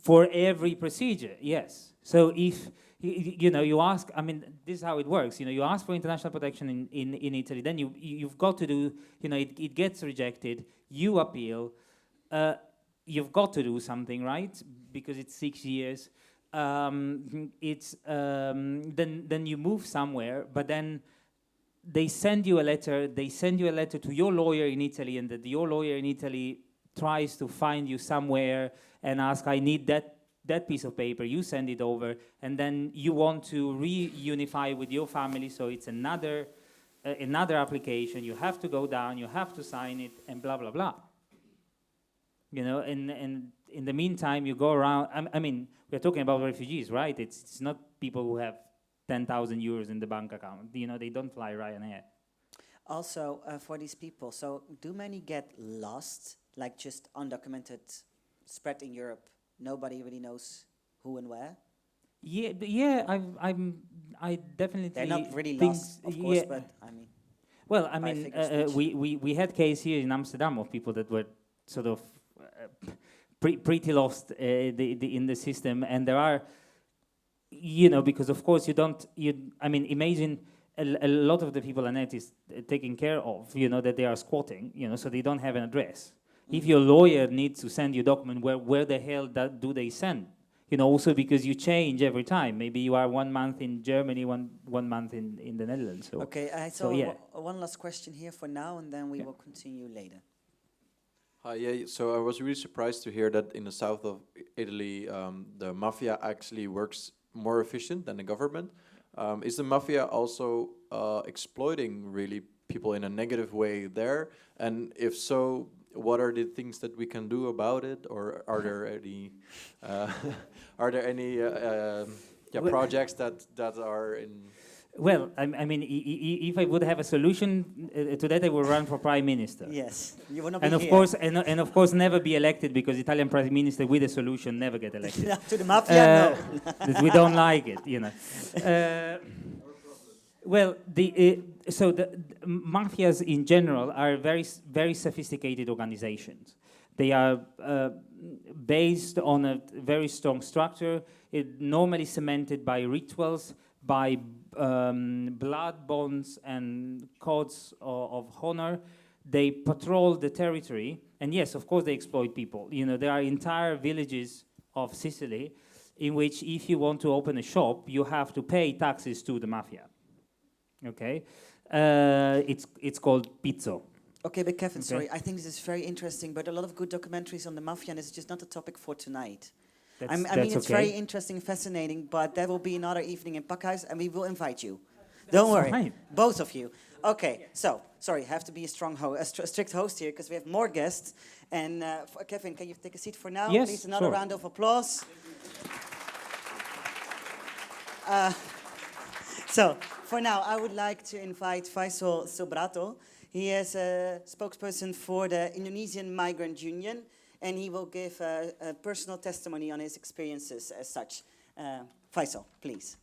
For every procedure, yes. So if you ask, I mean, this is how it works. You ask for international protection in Italy, then you've got to do, it gets rejected, you appeal, you've got to do something, right? Because it's 6 years. Then you move somewhere, but then they send you a letter to your lawyer in Italy, and that your lawyer in Italy tries to find you somewhere and ask, I need that piece of paper, you send it over, and then you want to reunify with your family, so it's another application, you have to go down, you have to sign it, and blah, blah, blah. And in the meantime, you go around, I mean, we're talking about refugees, right? It's not people who have 10,000 euros in the bank account. They don't fly Ryanair. Also, for these people, so do many get lost, like just undocumented, spread in Europe? Nobody really knows who and where. I definitely. They're not really lost, of course, but I mean. Well, I mean, we had case here in Amsterdam of people that were sort of pretty lost in the system, and there are, because of course imagine a lot of the people Annette is taking care of, that they are squatting, so they don't have an address. If your lawyer needs to send you a document, where the hell do they send? Also because you change every time. Maybe you are 1 month in Germany, one month in the Netherlands. So okay, one last question here for now, and then we will continue later. Hi, yeah, so I was really surprised to hear that in the south of Italy, the mafia actually works more efficient than the government. Is the mafia also exploiting really people in a negative way there? And if so, what are the things that we can do about it, or are there any projects that are in? Well, I mean, if I would have a solution to that, I would run for prime minister. Yes, you will not be and of here. course, and of course, never be elected, because Italian prime minister with a solution never get elected. To the mafia, no. We don't like it, Well, so the mafias in general are very, very sophisticated organizations. They are based on a very strong structure, normally cemented by rituals, by blood bonds and codes of honor. They patrol the territory, and yes, of course, they exploit people. You know, there are entire villages of Sicily in which, if you want to open a shop, you have to pay taxes to the mafia. Okay, it's called pizzo. Okay, but Kevin, Okay. sorry, I think this is very interesting, but a lot of good documentaries on the mafia, and this is just not the topic for tonight. I mean, it's okay. very interesting, fascinating, but there will be another evening in Pakhuis, and we will invite you. That's Don't worry, fine. both of you. Okay, so, sorry, have to be a strict host here, because we have more guests. And Kevin, can you take a seat for now? Yes, Please, another sure. round of applause. So, for now, I would like to invite Faisal Sobrato. He is a spokesperson for the Indonesian Migrant Union, and he will give a personal testimony on his experiences as such. Faisal, please.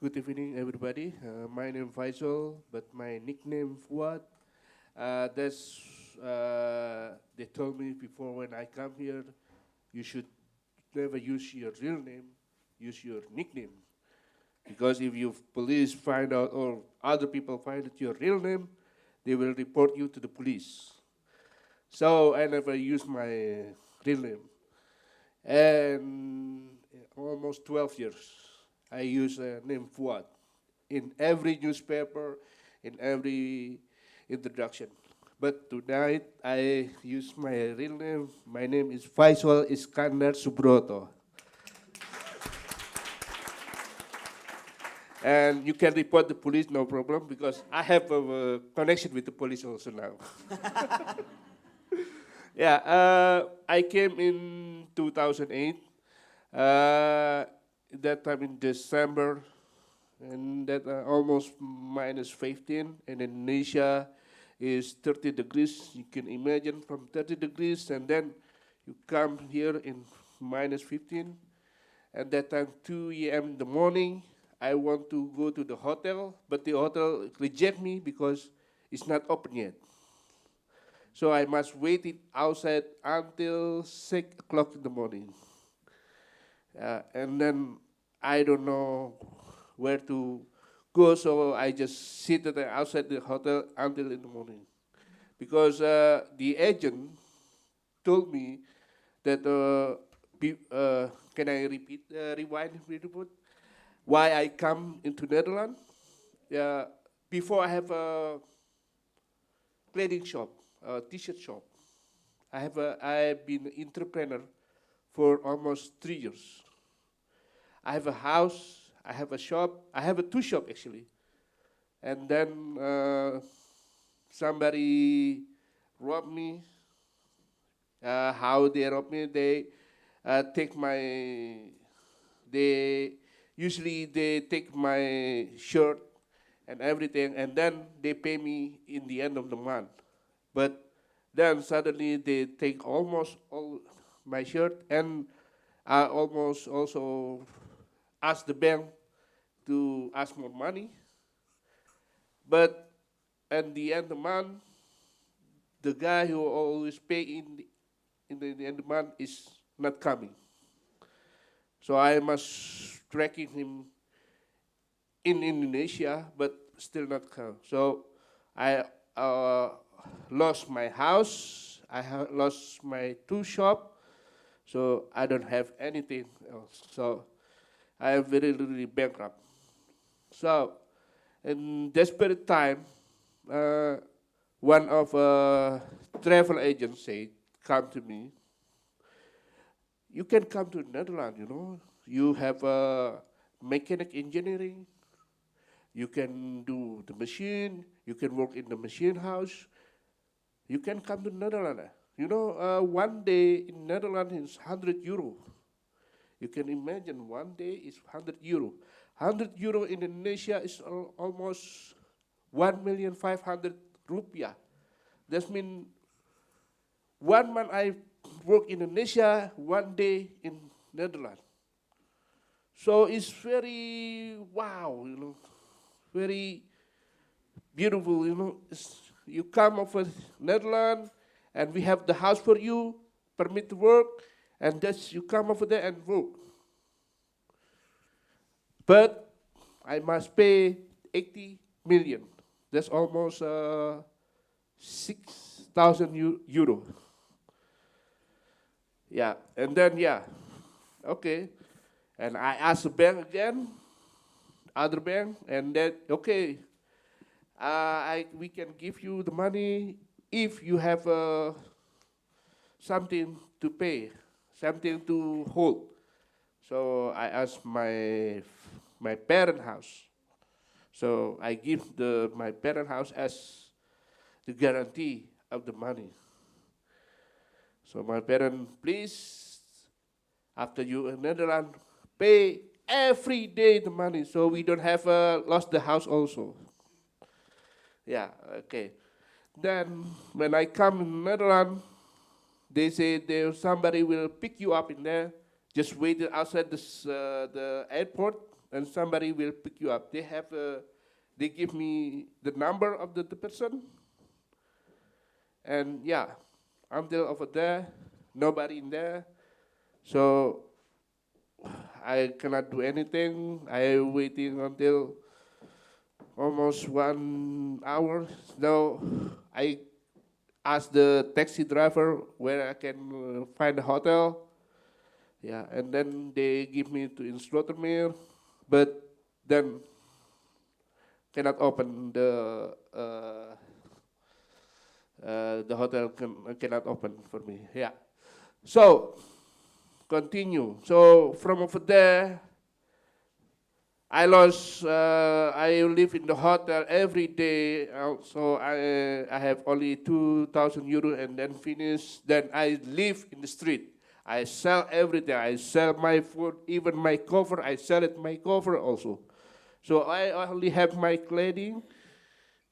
Good evening, everybody. My name is Faisal, but my nickname Fuad. They told me before when I come here, you should never use your real name, use your nickname. Because if you police find out or other people find out your real name, they will report you to the police. So I never use my real name. And almost 12 years, I use the name Fuad in every newspaper, in every introduction. But tonight, I use my real name. My name is Faisal Iskandar Subroto. And you can report the police, no problem, because I have a connection with the police also now. Yeah, I came in 2008. That time in December, and that almost minus 15. And Indonesia is 30 degrees. You can imagine from 30 degrees, and then you come here in minus 15. At that time, 2 a.m. in the morning, I want to go to the hotel, but the hotel reject me because it's not open yet. So I must wait it outside until 6 o'clock in the morning. And then I don't know where to go, so I just sit outside the hotel until in the morning. Because the agent told me that, can I rewind? Why I come into Netherlands? Before I have a clothing shop, a t-shirt shop. I've been an entrepreneur for almost 3 years. I have a house, I have a shop, I have a 2 shop actually. And then somebody robbed me. How they robbed me? They usually they take my shirt and everything, and then they pay me in the end of the month. But then suddenly they take almost all my shirt, and I almost also ask the bank to ask more money. But at the end of the month, the guy who always pay in the end of the month is not coming. So I must tracking him in Indonesia, but still not come. So I lost my house. I lost my 2 shop. So I don't have anything else. So I am very, really bankrupt. So in desperate time, one of travel agents said, come to me. You can come to Netherlands, you know. You have mechanic engineering. You can do the machine. You can work in the machine house. You can come to Netherlands. You know, one day in Netherlands is 100 euro. You can imagine one day is 100 euro. 100 euro in Indonesia is almost 1,500,000 rupiah. That means 1 month I work in Indonesia, 1 day in Netherlands. So it's very wow, you know, very beautiful, you know. You come over Netherlands, and we have the house for you, permit to work, and just you come over there and work. But I must pay 80 million. That's almost 6,000 euro. Yeah, and then okay. And I asked the bank again, other bank, and then okay, we can give you the money if you have something to pay, something to hold. So I asked my parent house. So I give my parent house as the guarantee of the money. So my parent, please, after you in Netherlands, pay every day the money so we don't have lost the house also. Yeah, okay. Then when I come in Netherlands, they say somebody will pick you up in there. Just wait outside the airport, and somebody will pick you up. They give me the number of the person, and until over there, nobody in there. So I cannot do anything. I'm waiting until almost 1 hour. Now I ask the taxi driver where I can find a hotel. Yeah, and then they give me to in Slaughtermeer, but then cannot open the hotel cannot open for me. Yeah, so continue. So from over there, I live in the hotel every day. So I have only 2,000 euro, and then finish. Then I live in the street. I sell everything. I sell my food, even my cover. I sell it my cover also. So I only have my clothing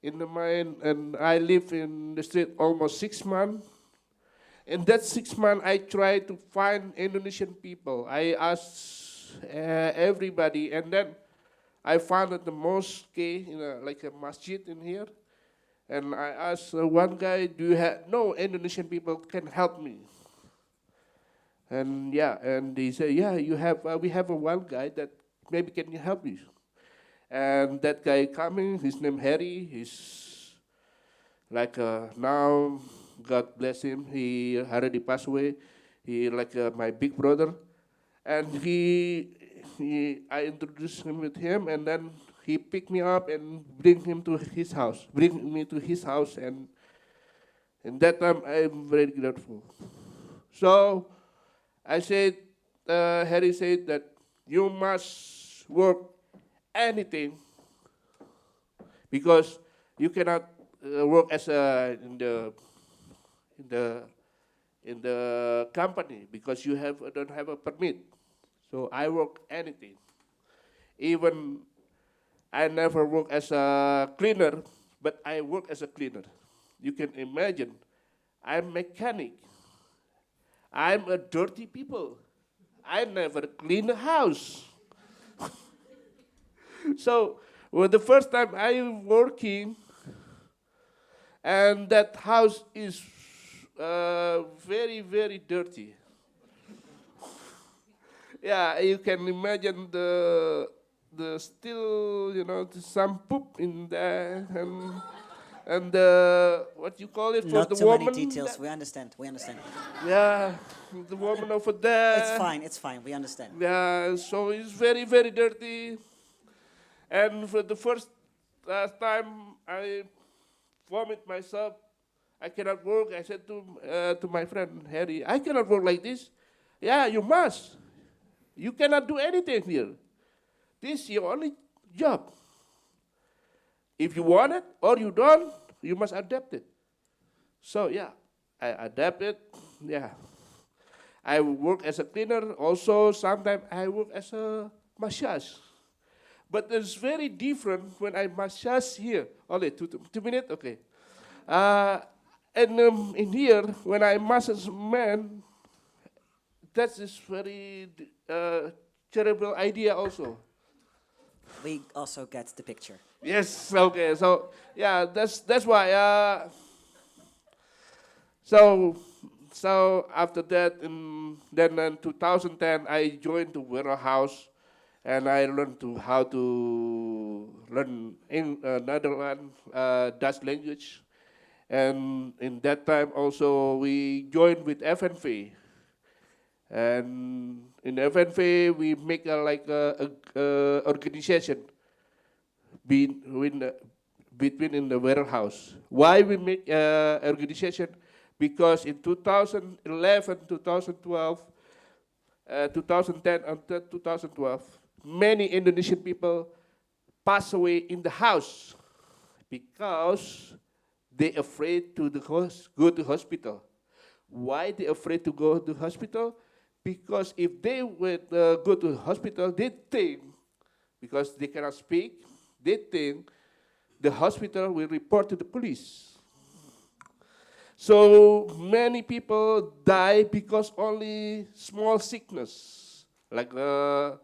in the mine, and I live in the street almost 6 months. In that 6 months, I try to find Indonesian people. I asked everybody, and then I found at the mosque, like a masjid in here. And I asked one guy, do you have, no Indonesian people can help me? And and he said, we have one guy that maybe can help you. And that guy coming, his name Harry, he's like now, God bless him, he already passed away. He like my big brother. And I introduced him with him, and then he picked me up and bring me to his house, and in that time I'm very grateful. So I said, Harry said that you must work anything because you cannot work as in the company because you don't have a permit. So I work anything. Even I never work as a cleaner, but I work as a cleaner. You can imagine, I'm mechanic. I'm a dirty people. I never clean a house. So the first time I'm working, and that house is very, very dirty. Yeah, you can imagine the still, some poop in there, and what you call it for Not the too woman. many details. We understand. We understand. Yeah, the woman over there. It's fine. It's fine. We understand. Yeah, so it's very, very dirty. And for the first time, I vomit myself. I cannot work. I said to my friend Harry, I cannot work like this. Yeah, you must. You cannot do anything here. This is your only job. If you want it or you don't, you must adapt it. So I adapted. Yeah, I work as a cleaner. Also, sometimes I work as a massage. But it's very different when I massage here. Only 2 minutes, okay. And in here, when I massage man, that is very terrible idea also. We also get the picture. Yes, okay. So that's why. So so after that, then in 2010, I joined the warehouse, and I learned how to learn in Netherlands Dutch language, and in that time also we joined with FNV, and in FNV we make a organization between in the warehouse. Why we make organization? Because in 2011, 2012, 2010 until 2012, many Indonesian people pass away in the house because they afraid to go to hospital. Why they afraid to go to hospital? Because if they would go to hospital, they think, because they cannot speak, they think the hospital will report to the police. So many people die because only small sickness, like The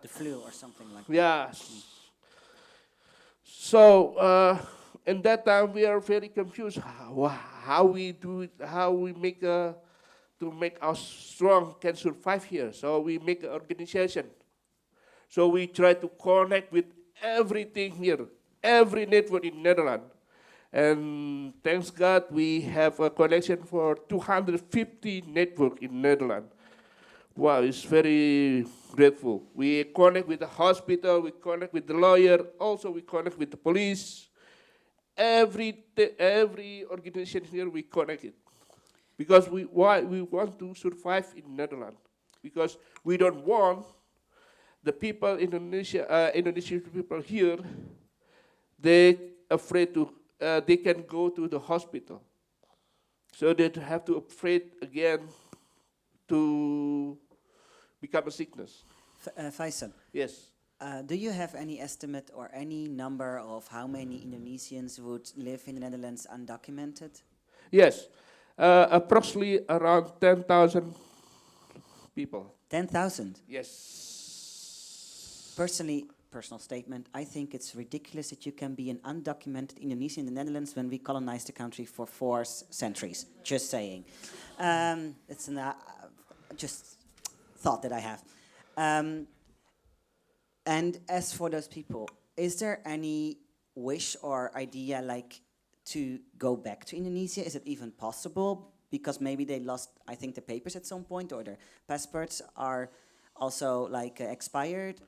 flu or something like that. yeah. So in that time we are very confused how we do it, how we make to make us strong can survive here. So we make an organization. So we try to connect with everything here, every network in Netherlands. And thanks God, we have a connection for 250 network in Netherlands. Wow, it's very grateful. We connect with the hospital, we connect with the lawyer, also we connect with the police. Every organization here, we connect it. Because we want to survive in Netherlands. Because we don't want the people, Indonesian people here, they afraid to, they can go to the hospital. So they have to afraid again to become a sickness. Faisal, Yes. do you have any estimate or any number of how many Indonesians would live in the Netherlands undocumented? Yes. Approximately around 10,000 people. 10,000? Yes. Personally, personal statement, I think it's ridiculous that you can be an undocumented Indonesian in the Netherlands when we colonized the country for 4 centuries. Just saying. It's just thought that I have. And as for those people, is there any wish or idea like to go back to Indonesia? Is it even possible? Because maybe they lost, I think, the papers at some point, or their passports are also like expired,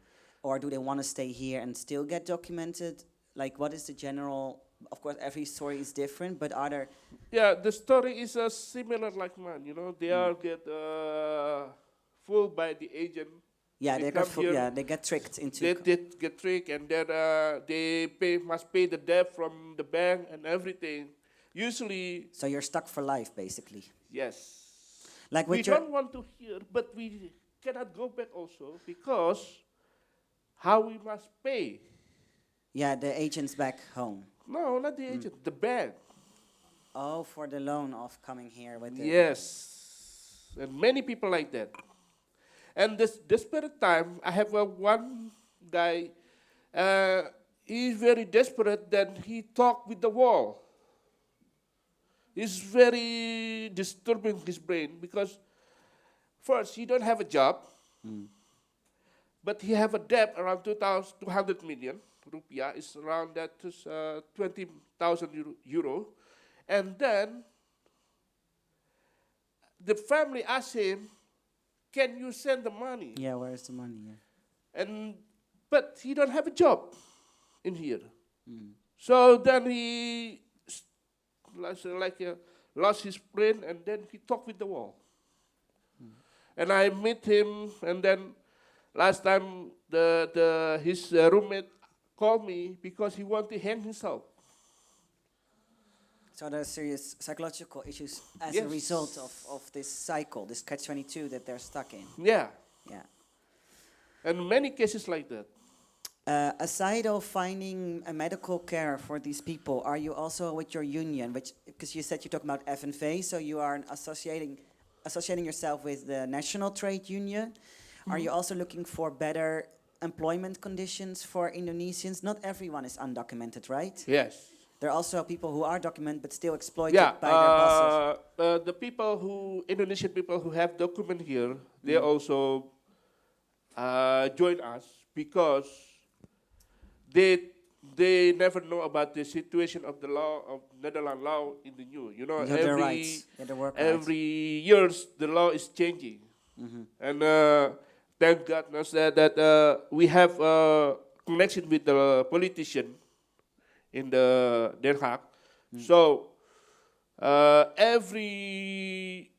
or do they want to stay here and still get documented? Like, what is the general? Of course, every story is different, but are there? Yeah, the story is similar like mine. You know, they are get fooled by the agent. Yeah, They they come here, they get tricked into. they get tricked, and then they must pay the debt from the bank and everything. Usually, So you're stuck for life, basically. yes. Like We with your. don't want to hear, but we cannot go back also because how we must pay. Yeah, the agents back home. No, not the agent, the bank. Oh, for the loan of coming here with the. Yes, and many people like that. And this desperate time, I have one guy. He's very desperate. Then he talked with the wall. It's very disturbing his brain because first he don't have a job, but he have a debt around 200 million rupiah. It's around that 20,000 euro, and then the family asked him, "Can you send the money?" Yeah, where's the money? Yeah. But he don't have a job in here. So then he lost his brain, and then he talked with the wall. And I meet him, and then last time his roommate called me because he wanted to hang himself. So there are serious psychological issues as Yes. a result of this cycle, this catch-22 that they're stuck in. Yeah, Yeah. and many cases like that. Aside of finding a medical care for these people, are you also with your union? Because you said you talk about FNV, so you are associating yourself with the National Trade Union. Are you also looking for better employment conditions for Indonesians? Not everyone is undocumented, right? Yes. there are also people who are documented but still exploited by their bosses. The people Indonesian people who have document here, they also join us because they never know about the situation of the law of Netherlands law in the new. You know, Their rights, their work rights. every years the law is changing, and thank goodness that we have connection with the politician in the Den Haag. So every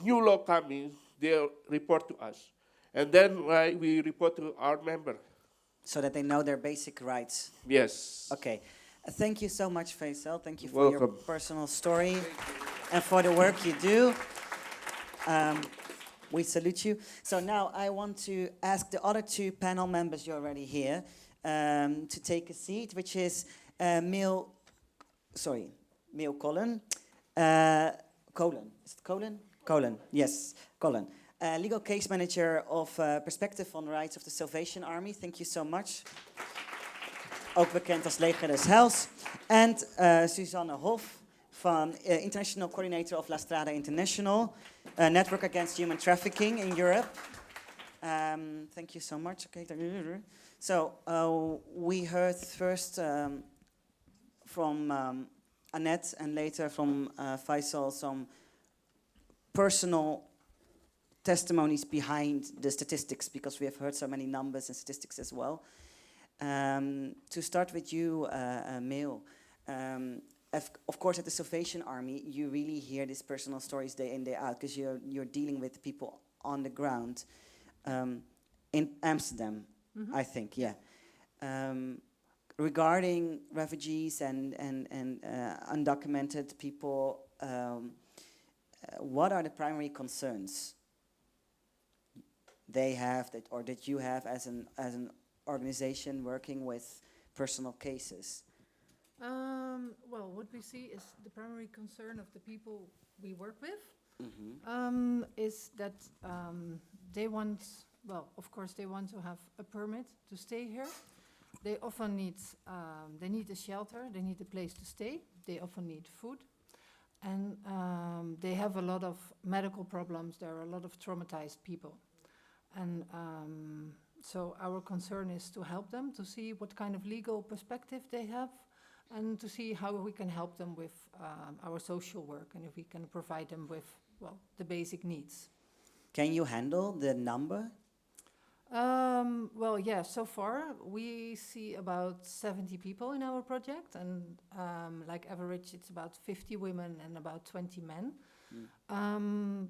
new law coming, they report to us, and then we report to our member. So that they know their basic rights. Yes. Okay. Thank you so much, Faisal. Thank you for your Welcome. personal story and for the work you do. We salute you. So now I want to ask the other two panel members, you're already here, to take a seat, which is Mil Colin. Colin. Is it Colin? Colin, yes, Colin. Legal case manager of Perspective on Rights of the Salvation Army. Thank you so much. Ook bekend als Leger des Heils. En Suzanne Hof van International Coordinator of La Strada International, a network against human trafficking in Europe. Thank you so much. Okay. So we heard first from Annette and later from Faisal some personal testimonies behind the statistics, because we have heard so many numbers and statistics as well. To start with you, Mil, of course at the Salvation Army you really hear these personal stories day in, day out, because you're dealing with people on the ground in Amsterdam, I think, yeah. Regarding refugees and undocumented people, what are the primary concerns they have that you have as an organization working with personal cases? Well, what we see is the primary concern of the people we work with is that they want, well, of course they want to have a permit to stay here. They often need, they need a shelter, they need a place to stay, they often need food, and they have a lot of medical problems, there are a lot of traumatized people. And so our concern is to help them, to see what kind of legal perspective they have, and to see how we can help them with our social work, and if we can provide them with, well, the basic needs. Can you handle the number? Well, yeah, so far we see about 70 people in our project, and like average it's about 50 women and about 20 men.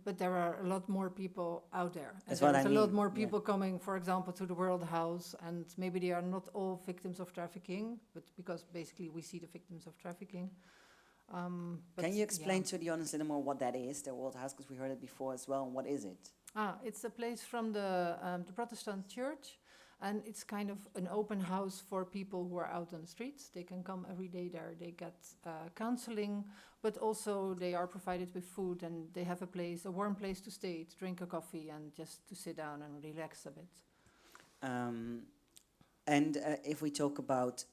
But there are a lot more people out there. That's and what I there's a lot mean, more people coming, for example, to the World House, and maybe they are not all victims of trafficking, but because basically we see the victims of trafficking. Can you explain to the audience a little more what that is, the World House, because we heard it before as well, and what is it? It's a place from the Protestant church, and it's kind of an open house for people who are out on the streets. They can come every day there, they get counseling, but also they are provided with food, and they have a place, a warm place to stay, to drink a coffee, and just to sit down and relax a bit. And if we talk about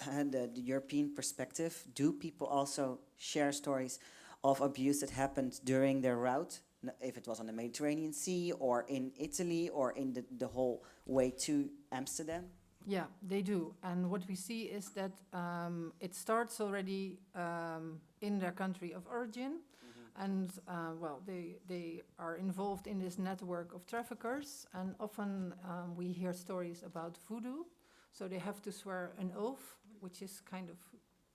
the European perspective, do people also share stories of abuse that happened during their route, if it was on the Mediterranean Sea or in Italy or in the whole way to Amsterdam? Yeah, they do. And what we see is that it starts already in their country of origin. And, well, they are involved in this network of traffickers. And often we hear stories about voodoo. So they have to swear an oath, which is kind of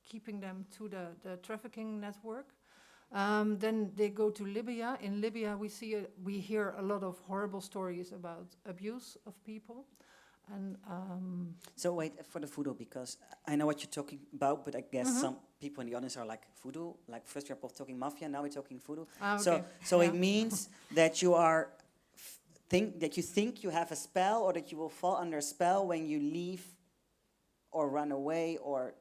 keeping them to the trafficking network. Then they go to Libya. In Libya, we hear a lot of horrible stories about abuse of people. And so wait for the voodoo, because I know what you're talking about, but I guess some people in the audience are like, voodoo? Like first we're both talking mafia, now we're talking voodoo. Okay. So it means that you are that you think you have a spell, or that you will fall under a spell when you leave or run away or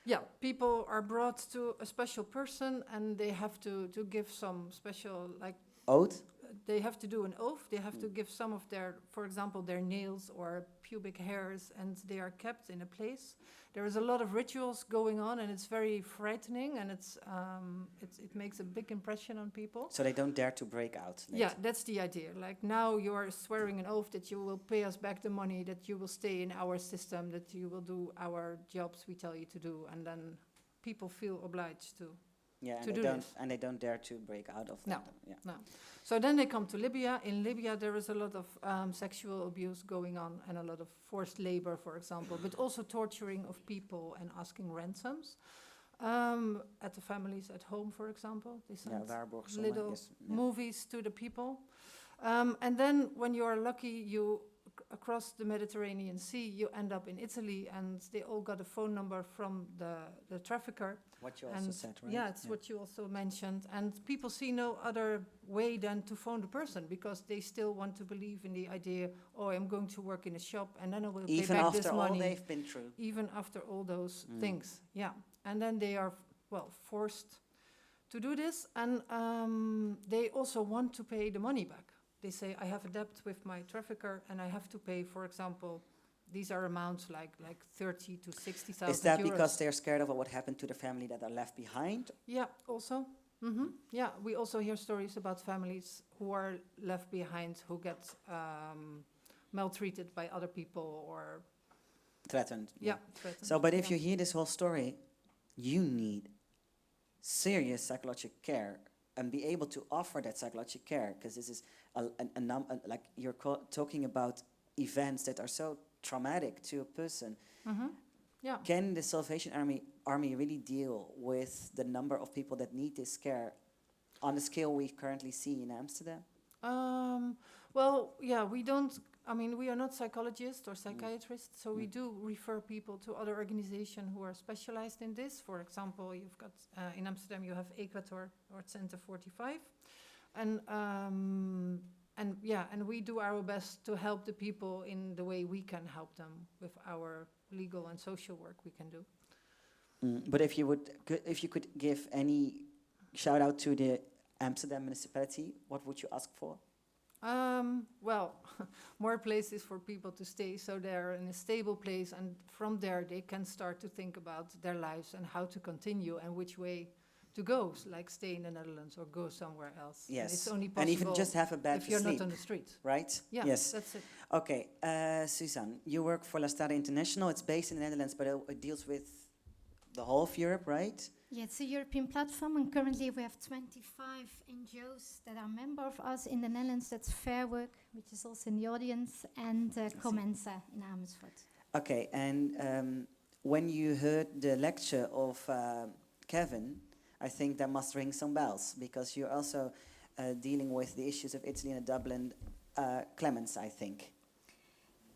yeah, people are brought to a special person, and they have to give some special, like, oath? they have to do an oath. They have to give some of their, for example, their nails or pubic hairs, and they are kept in a place. There is a lot of rituals going on, and it's very frightening, and it makes a big impression on people. So they don't dare to break out. Yeah, that's the idea. Like, now you are swearing an oath that you will pay us back the money, that you will stay in our system, that you will do our jobs we tell you to do, and then people feel obliged to. Yeah, and to they do don't, this. and they don't dare to break out of No. that. Yeah. No. So then they come to Libya. In Libya, there is a lot of sexual abuse going on, and a lot of forced labor, for example, but also torturing of people and asking ransoms. At the families at home, for example, they send Waarborgzommen, little yes, yeah. movies to the people. And then when you are lucky, you across the Mediterranean Sea, you end up in Italy, and they all got a phone number from the trafficker. What you also And said, right? yeah, it's what you also mentioned. And people see no other way than to phone the person, because they still want to believe in the idea, oh, I'm going to work in a shop and then I will Even pay back after this all money. they've been through. Even after all those things, yeah. And then they are, forced to do this. And they also want to pay the money back. They say, I have a debt with my trafficker and I have to pay, for example, these are amounts like 30 to 60,000 euros. Is that because they're scared of what happened to the family that are left behind? Yeah, also. Yeah, we also hear stories about families who are left behind, who get maltreated by other people or... Threatened. Yeah, threatened. So, but if you hear this whole story, you need serious psychological care and be able to offer that psychological care, because this is like you're talking about events that are so traumatic to a person. Yeah. Can the Salvation Army really deal with the number of people that need this care on the scale we currently see in Amsterdam? Well, yeah, we don't, we are not psychologists or psychiatrists, so we do refer people to other organizations who are specialized in this. For example, you've got, in Amsterdam, you have Equator or Center 45. And we do our best to help the people in the way we can help them with our legal and social work we can do. But if you could give any shout out to the Amsterdam municipality, what would you ask for? Well, more places for people to stay, so they're in a stable place, and from there they can start to think about their lives and how to continue and which way to go, like stay in the Netherlands or go somewhere else. Yes, and it's only and possible even just have a bed if to you're sleep, not on the street. right? Yeah, yes, that's it. Okay, Suzanne, you work for La Strada International. It's based in the Netherlands, but it deals with the whole of Europe, right? Yeah, it's a European platform, and currently we have 25 NGOs that are member of us in the Netherlands. That's Fair Work, which is also in the audience, and Comensa in Amersfoort. Okay, and when you heard the lecture of Kevin, I think that must ring some bells, because you're also dealing with the issues of Italy and the Dublin Clements, I think.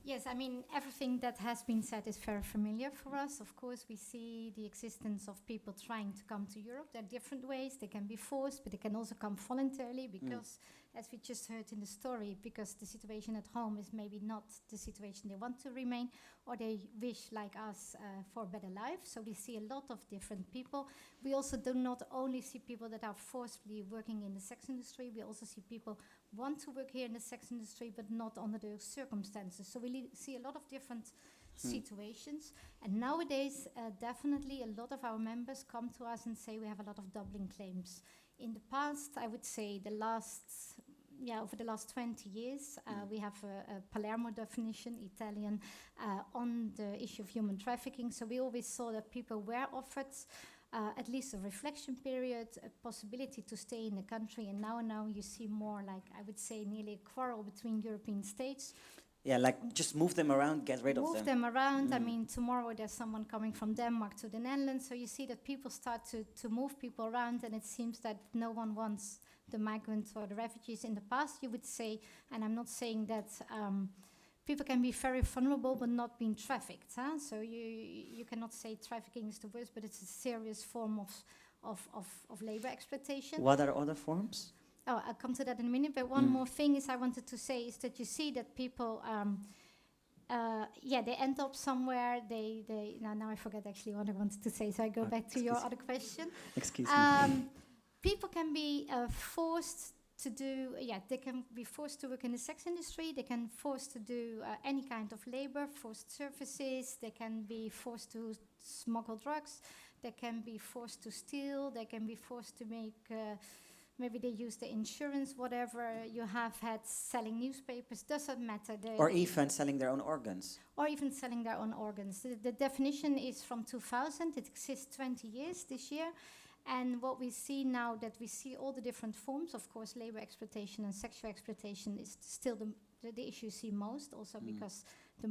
Yes, everything that has been said is very familiar for us. Of course, we see the existence of people trying to come to Europe. There are different ways. They can be forced, but they can also come voluntarily because, as we just heard in the story, because the situation at home is maybe not the situation they want to remain, or they wish, like us, for a better life. So we see a lot of different people. We also do not only see people that are forcibly working in the sex industry. We also see people want to work here in the sex industry, but not under the circumstances. So we see a lot of different situations. And nowadays, definitely a lot of our members come to us and say we have a lot of Dublinclaims. In the past, I would say over the last 20 years, we have a Palermo definition, Italian, on the issue of human trafficking. So we always saw that people were offered at least a reflection period, a possibility to stay in the country. And now you see more, like, I would say, nearly a quarrel between European states. Yeah, like just move them around, get rid of them. Move them around. Tomorrow there's someone coming from Denmark to the Netherlands. So you see that people start to move people around, and it seems that no one wants the migrants or the refugees. In the past, you would say, and I'm not saying that people can be very vulnerable but not being trafficked. So you cannot say trafficking is the worst, but it's a serious form of labor exploitation. What are other forms? Oh, I'll come to that in a minute, but one more thing I wanted to say is that you see that people, they end up somewhere, now I forget actually what I wanted to say, so I go back to your other question. Excuse me. People can be forced to do, they can be forced to work in the sex industry, they can forced to do any kind of labor, forced services, they can be forced to smuggle drugs, they can be forced to steal, they can be forced to make, maybe they use the insurance, whatever you have had, selling newspapers, doesn't matter. Or even selling their own organs. Or even selling their own organs. The definition is from 2000, it exists 20 years this year. And what we see now, that we see all the different forms, of course, labor exploitation and sexual exploitation is still the issue you see most, also because the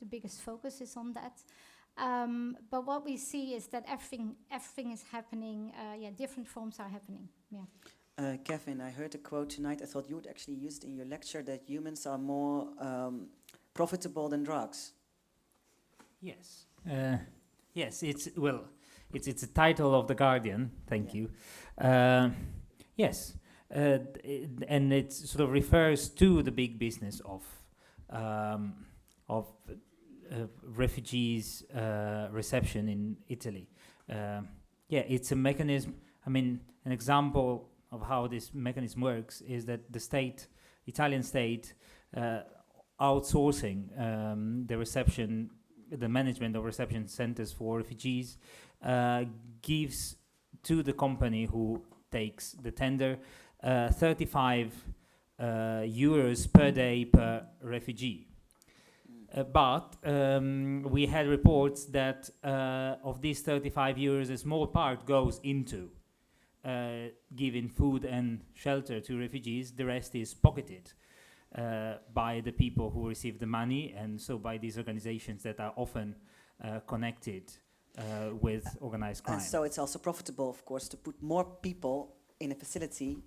biggest focus is on that. But what we see is that everything is happening, different forms are happening, Kevin, I heard a quote tonight, I thought you would actually use it in your lecture, that humans are more profitable than drugs. Yes. Yes, it's a title of The Guardian, thank you. Yes, and it sort of refers to the big business of refugees reception in Italy. It's a mechanism. I mean, an example of how this mechanism works is that the Italian state, outsourcing the management of reception centers for refugees, gives to the company who takes the tender 35 euros per day per refugee. But we had reports that of these 35 euros, a small part goes into giving food and shelter to refugees. The rest is pocketed by the people who receive the money, and so by these organizations that are often connected with organized crime. And so it's also profitable, of course, to put more people in a facility,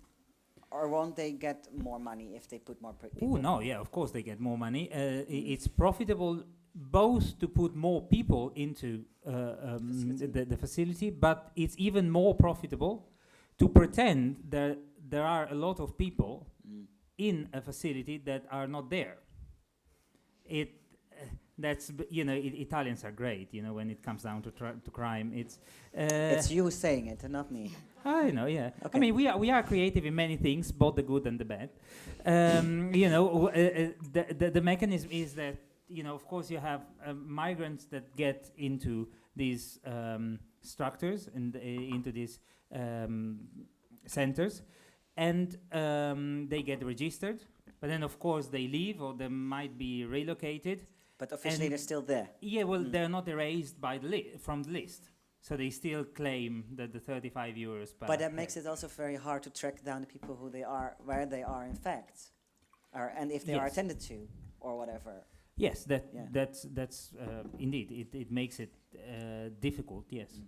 or won't they get more money if they put more people? Oh, no, yeah, of course they get more money. It's profitable both to put more people into the facility, but it's even more profitable to pretend that there are a lot of people in a facility that are not there. Italians are great, when it comes down to crime. It's you saying it, and not me. I know, yeah. Okay. I mean, we are creative in many things, both the good and the bad. The mechanism is that, of course, you have migrants that get into these structures and into these centers, and they get registered. But then, of course, they leave, or they might be relocated. But officially they're still there. Yeah, well, they're not erased by from the list. So they still claim that the 35 euros per But that makes it also very hard to track down the people who they are, where they are in fact, and if they are attended to, or whatever. Yes, that's indeed, it makes it difficult, yes.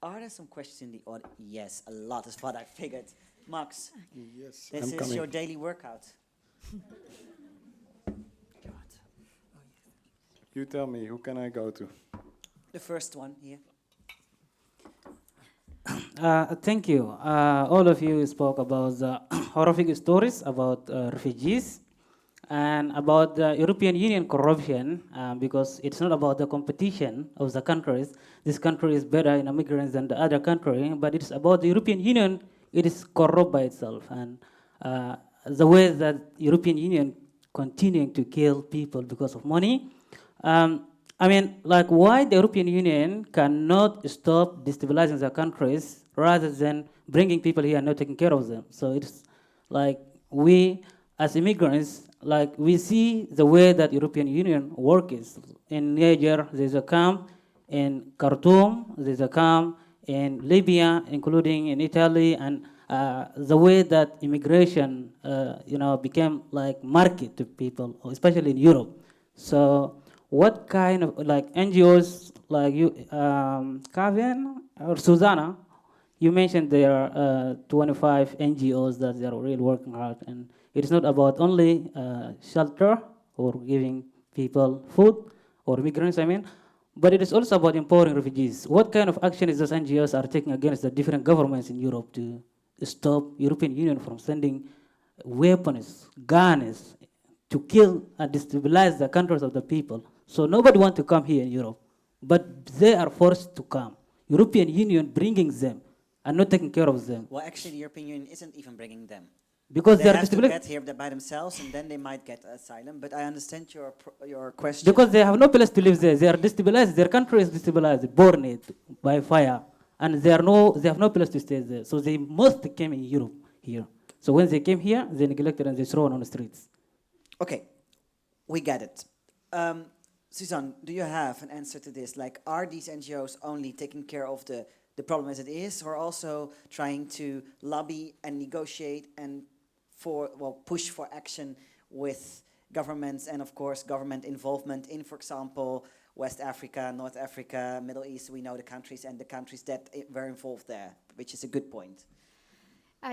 Are there some questions in the audience? Yes, a lot is what I figured. Max, yes, this is your daily workout. You tell me, who can I go to? The first one here. Thank you. All of you spoke about the horrific stories about refugees and about the European Union corruption, because it's not about the competition of the countries. This country is better in immigrants than the other country, but it's about the European Union. It is corrupt by itself, and the way that European Union continuing to kill people because of money. Why the European Union cannot stop destabilizing the countries rather than bringing people here and not taking care of them. So it's like we, as immigrants, we see the way that European Union works. In Niger, there's a camp. In Khartoum, there's a camp. In Libya, including in Italy, and the way that immigration, became like market to people, especially in Europe. So what kind of NGOs like you, Kevin or Susanna, you mentioned there are 25 NGOs that they are really working hard, and it is not about only shelter or giving people food or migrants, but it is also about empowering refugees. What kind of action is those NGOs are taking against the different governments in Europe to stop European Union from sending weapons, guns, to kill and destabilize the countries of the people? So nobody wants to come here in Europe, but they are forced to come. European Union bringing them and not taking care of them. Well, actually, the European Union isn't even bringing them. Because They they are have to destabilized. get here by themselves, and then they might get asylum. But I understand your question. Because they have no place to live there. They are destabilized. Their country is destabilized, burned by fire. And they have no place to stay there. So they must came in Europe here. So when they came here, they neglected and they thrown on the streets. Okay, we get it. Suzanne, do you have an answer to this? Like, are these NGOs only taking care of the problem as it is, or also trying to lobby and negotiate and push for action with governments and, of course, government involvement in, for example, West Africa, North Africa, Middle East? We know the countries and the countries that were involved there, which is a good point.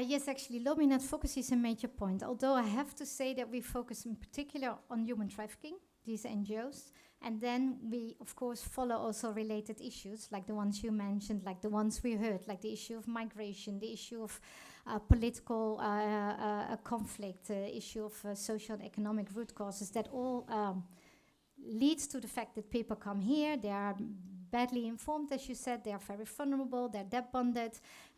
Yes, actually, lobby and advocacy is a major point. Although I have to say that we focus in particular on human trafficking, these NGOs. And then we, of course, follow also related issues, like the ones you mentioned, like the ones we heard, like the issue of migration, the issue of political conflict, the issue of social and economic root causes that all leads to the fact that people come here, they are badly informed, as you said, they are very vulnerable, they're debt bonded,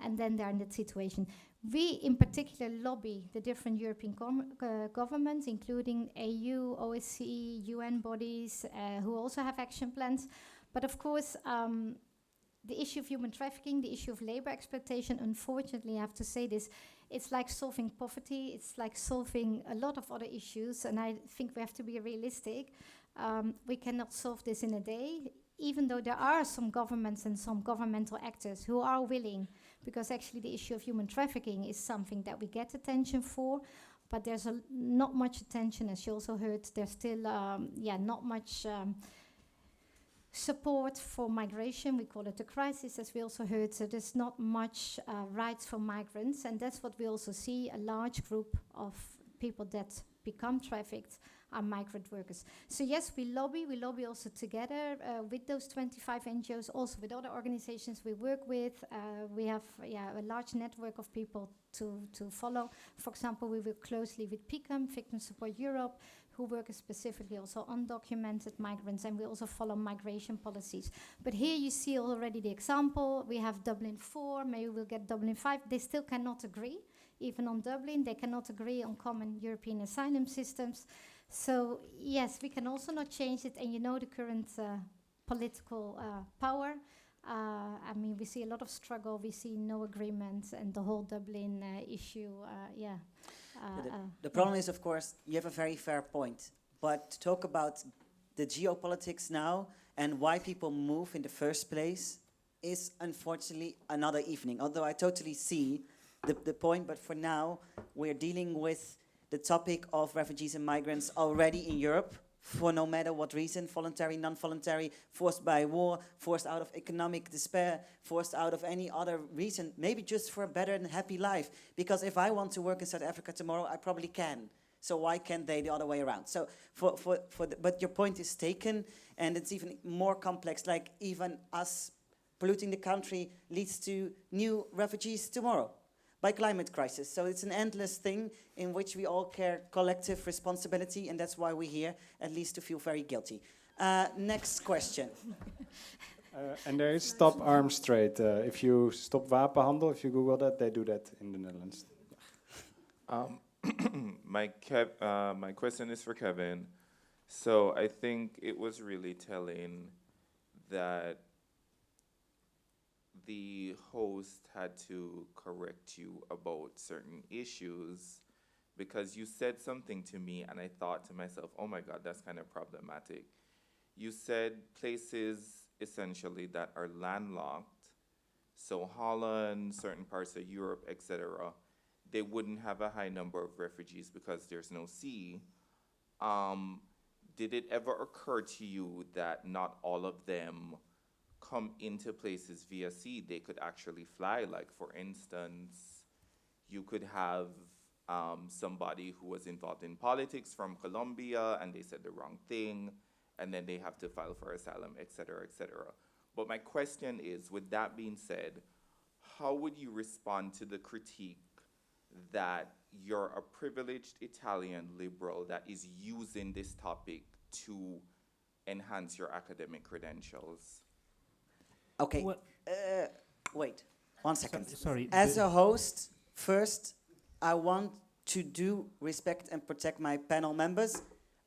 and then they're in that situation. We, in particular, lobby the different European governments, including AU, OSCE, UN bodies, who also have action plans. But of course, the issue of human trafficking, the issue of labor exploitation, unfortunately, I have to say this, it's like solving poverty, it's like solving a lot of other issues, and I think we have to be realistic. We cannot solve this in a day, even though there are some governments and some governmental actors who are willing, because actually the issue of human trafficking is something that we get attention for, but there's not much attention, as you also heard. There's still not much support for migration. We call it a crisis, as we also heard. So there's not much rights for migrants, and that's what we also see. A large group of people that become trafficked are migrant workers. So yes, we lobby also together with those 25 NGOs, also with other organizations we work with. We have a large network of people to follow. For example, we work closely with PICAM, Victim Support Europe, who work specifically also on undocumented migrants, and we also follow migration policies. But here you see already the example. We have Dublin 4, maybe we'll get Dublin 5. They still cannot agree, even on Dublin. They cannot agree on common European asylum systems. So yes, we can also not change it, and you know the current political power. I mean, we see a lot of struggle, we see no agreement, and the whole Dublin issue, The problem is, of course, you have a very fair point, but to talk about the geopolitics now and why people move in the first place is unfortunately another evening, although I totally see the point, but for now, we're dealing with the topic of refugees and migrants already in Europe for no matter what reason, voluntary, non-voluntary, forced by war, forced out of economic despair, forced out of any other reason, maybe just for a better and happy life. Because if I want to work in South Africa tomorrow, I probably can. So why can't they the other way around? So but your point is taken, and it's even more complex, like even us polluting the country leads to new refugees tomorrow by climate crisis. So it's an endless thing in which we all care collective responsibility, and that's why we're here, at least to feel very guilty. Next question. And there is Stop Arms Trade. If you stop wapenhandel, if you Google that, they do that in the Netherlands. My question is for Kevin. So I think it was really telling that the host had to correct you about certain issues, because you said something to me and I thought to myself, oh my God, that's kind of problematic. You said places essentially that are landlocked, so Holland, certain parts of Europe, etc., they wouldn't have a high number of refugees because there's no sea. Did it ever occur to you that not all of them come into places via sea? They could actually fly. Like, for instance, you could have somebody who was involved in politics from Colombia and they said the wrong thing, and then they have to file for asylum, et cetera, et cetera. But my question is, with that being said, how would you respond to the critique that you're a privileged Italian liberal that is using this topic to enhance your academic credentials? Okay, wait. 1 second. Sorry. As a host, first, I want to do respect and protect my panel members.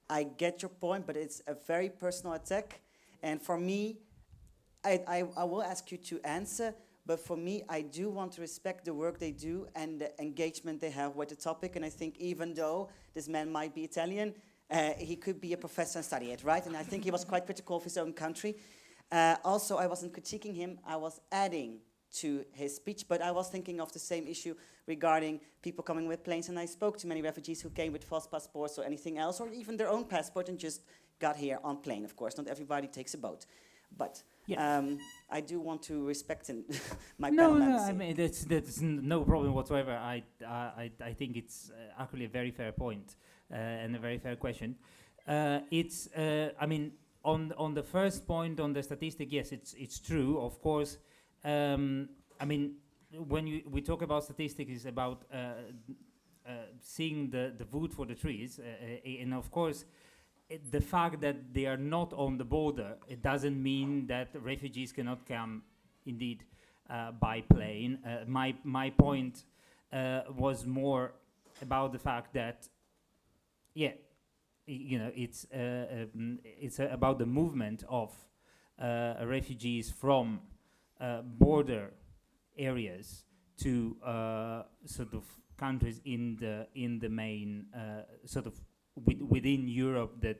I get your point, but it's a very personal attack. And for me, I will ask you to answer, but for me, I do want to respect the work they do and the engagement they have with the topic. And I think even though this man might be Italian, he could be a professor and study it, right? And I think he was quite critical of his own country. Also, I wasn't critiquing him, I was adding to his speech, but I was thinking of the same issue regarding people coming with planes, and I spoke to many refugees who came with false passports or anything else, or even their own passport and just got here on plane, of course. Not everybody takes a boat. But I do want to respect my panel members. I mean, that's no problem whatsoever. I think it's actually a very fair point and a very fair question. I mean, on the first point, on the statistic, yes, it's true, of course. I mean, when we talk about statistics, it's about seeing the wood for the trees, and of course, the fact that they are not on the border, it doesn't mean that refugees cannot come, indeed, by plane. My point was more about the fact that, it's about the movement of refugees from border areas to sort of countries in the main sort of within Europe that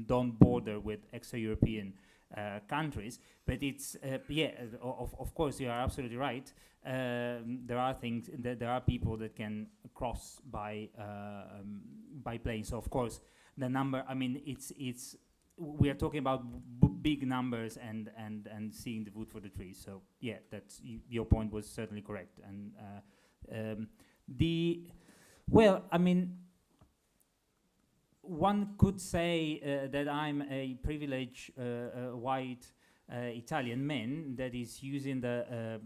don't border with extra-European countries. But it's of course you are absolutely right. There are things there are people that can cross by plane. So of course the number. I mean, it's we are talking about big numbers and seeing the wood for the trees. So yeah, that's your point was certainly correct. And I mean, one could say that I'm a privileged white Italian man that is using the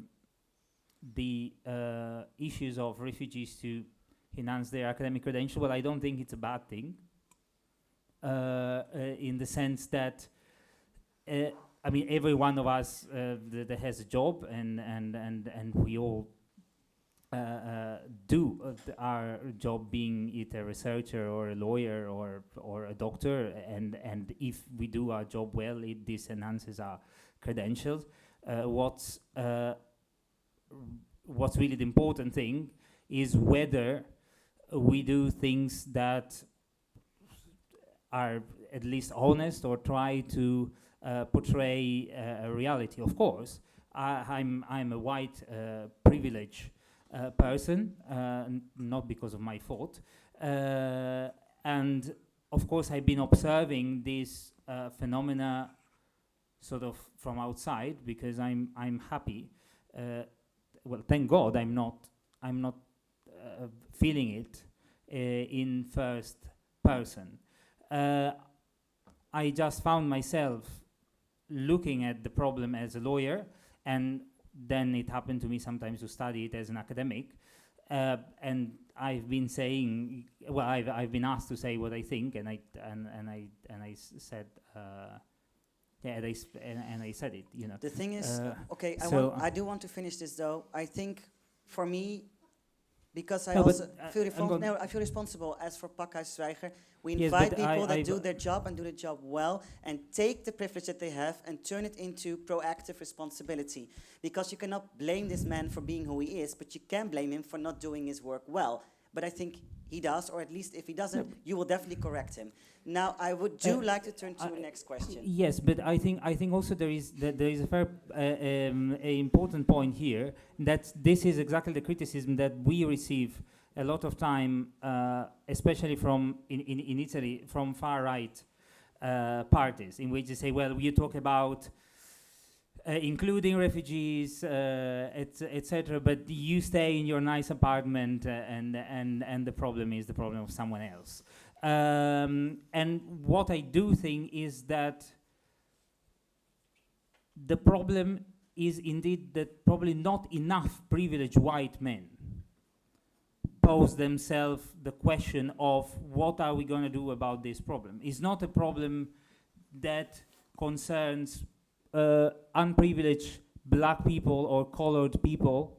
issues of refugees to enhance their academic credential. Well, I don't think it's a bad thing. In the sense that, I mean, every one of us that has a job, and we all do our job, being it a researcher or a lawyer or a doctor, and if we do our job well, this enhances our credentials. What's really the important thing is whether we do things that are at least honest or try to portray a reality. Of course, I'm a white privileged person, not because of my fault, and of course I've been observing this phenomena sort of from outside because I'm happy. Well, thank God I'm not feeling it in first person. I just found myself looking at the problem as a lawyer, and then it happened to me sometimes to study it as an academic, and I've been saying, well, I've been asked to say what I think, and I said, and I said it, you know. The thing is, okay, I do want to finish this though. I think for me, because I feel responsible as for Pakhuis Zwijger. We invite people that do their job and do the job well and take the privilege that they have and turn it into proactive responsibility. Because you cannot blame this man for being who he is, but you can blame him for not doing his work well. But I think he does, or at least if he doesn't, you will definitely correct him. Now, I would like to turn to the next question. Yes, but I think also there is a very important point here, that this is exactly the criticism that we receive a lot of time, especially from in Italy, from far right parties, in which they say, well, you talk about including refugees, etc., but you stay in your nice apartment, and the problem is the problem of someone else. And what I do think is that the problem is indeed that probably not enough privileged white men pose themselves the question of what are we going to do about this problem. It's not a problem that concerns unprivileged black people or colored people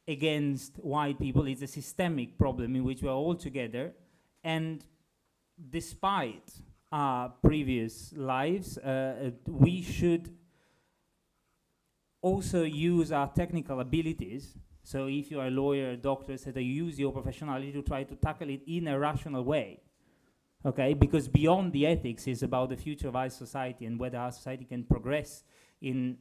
against white people. It's a systemic problem in which we are all together, and despite our previous lives, we should also use our technical abilities. So if you are a lawyer, a doctor, etc., you use your professionality to try to tackle it in a rational way. Okay, because beyond the ethics is about the future of our society and whether our society can progress in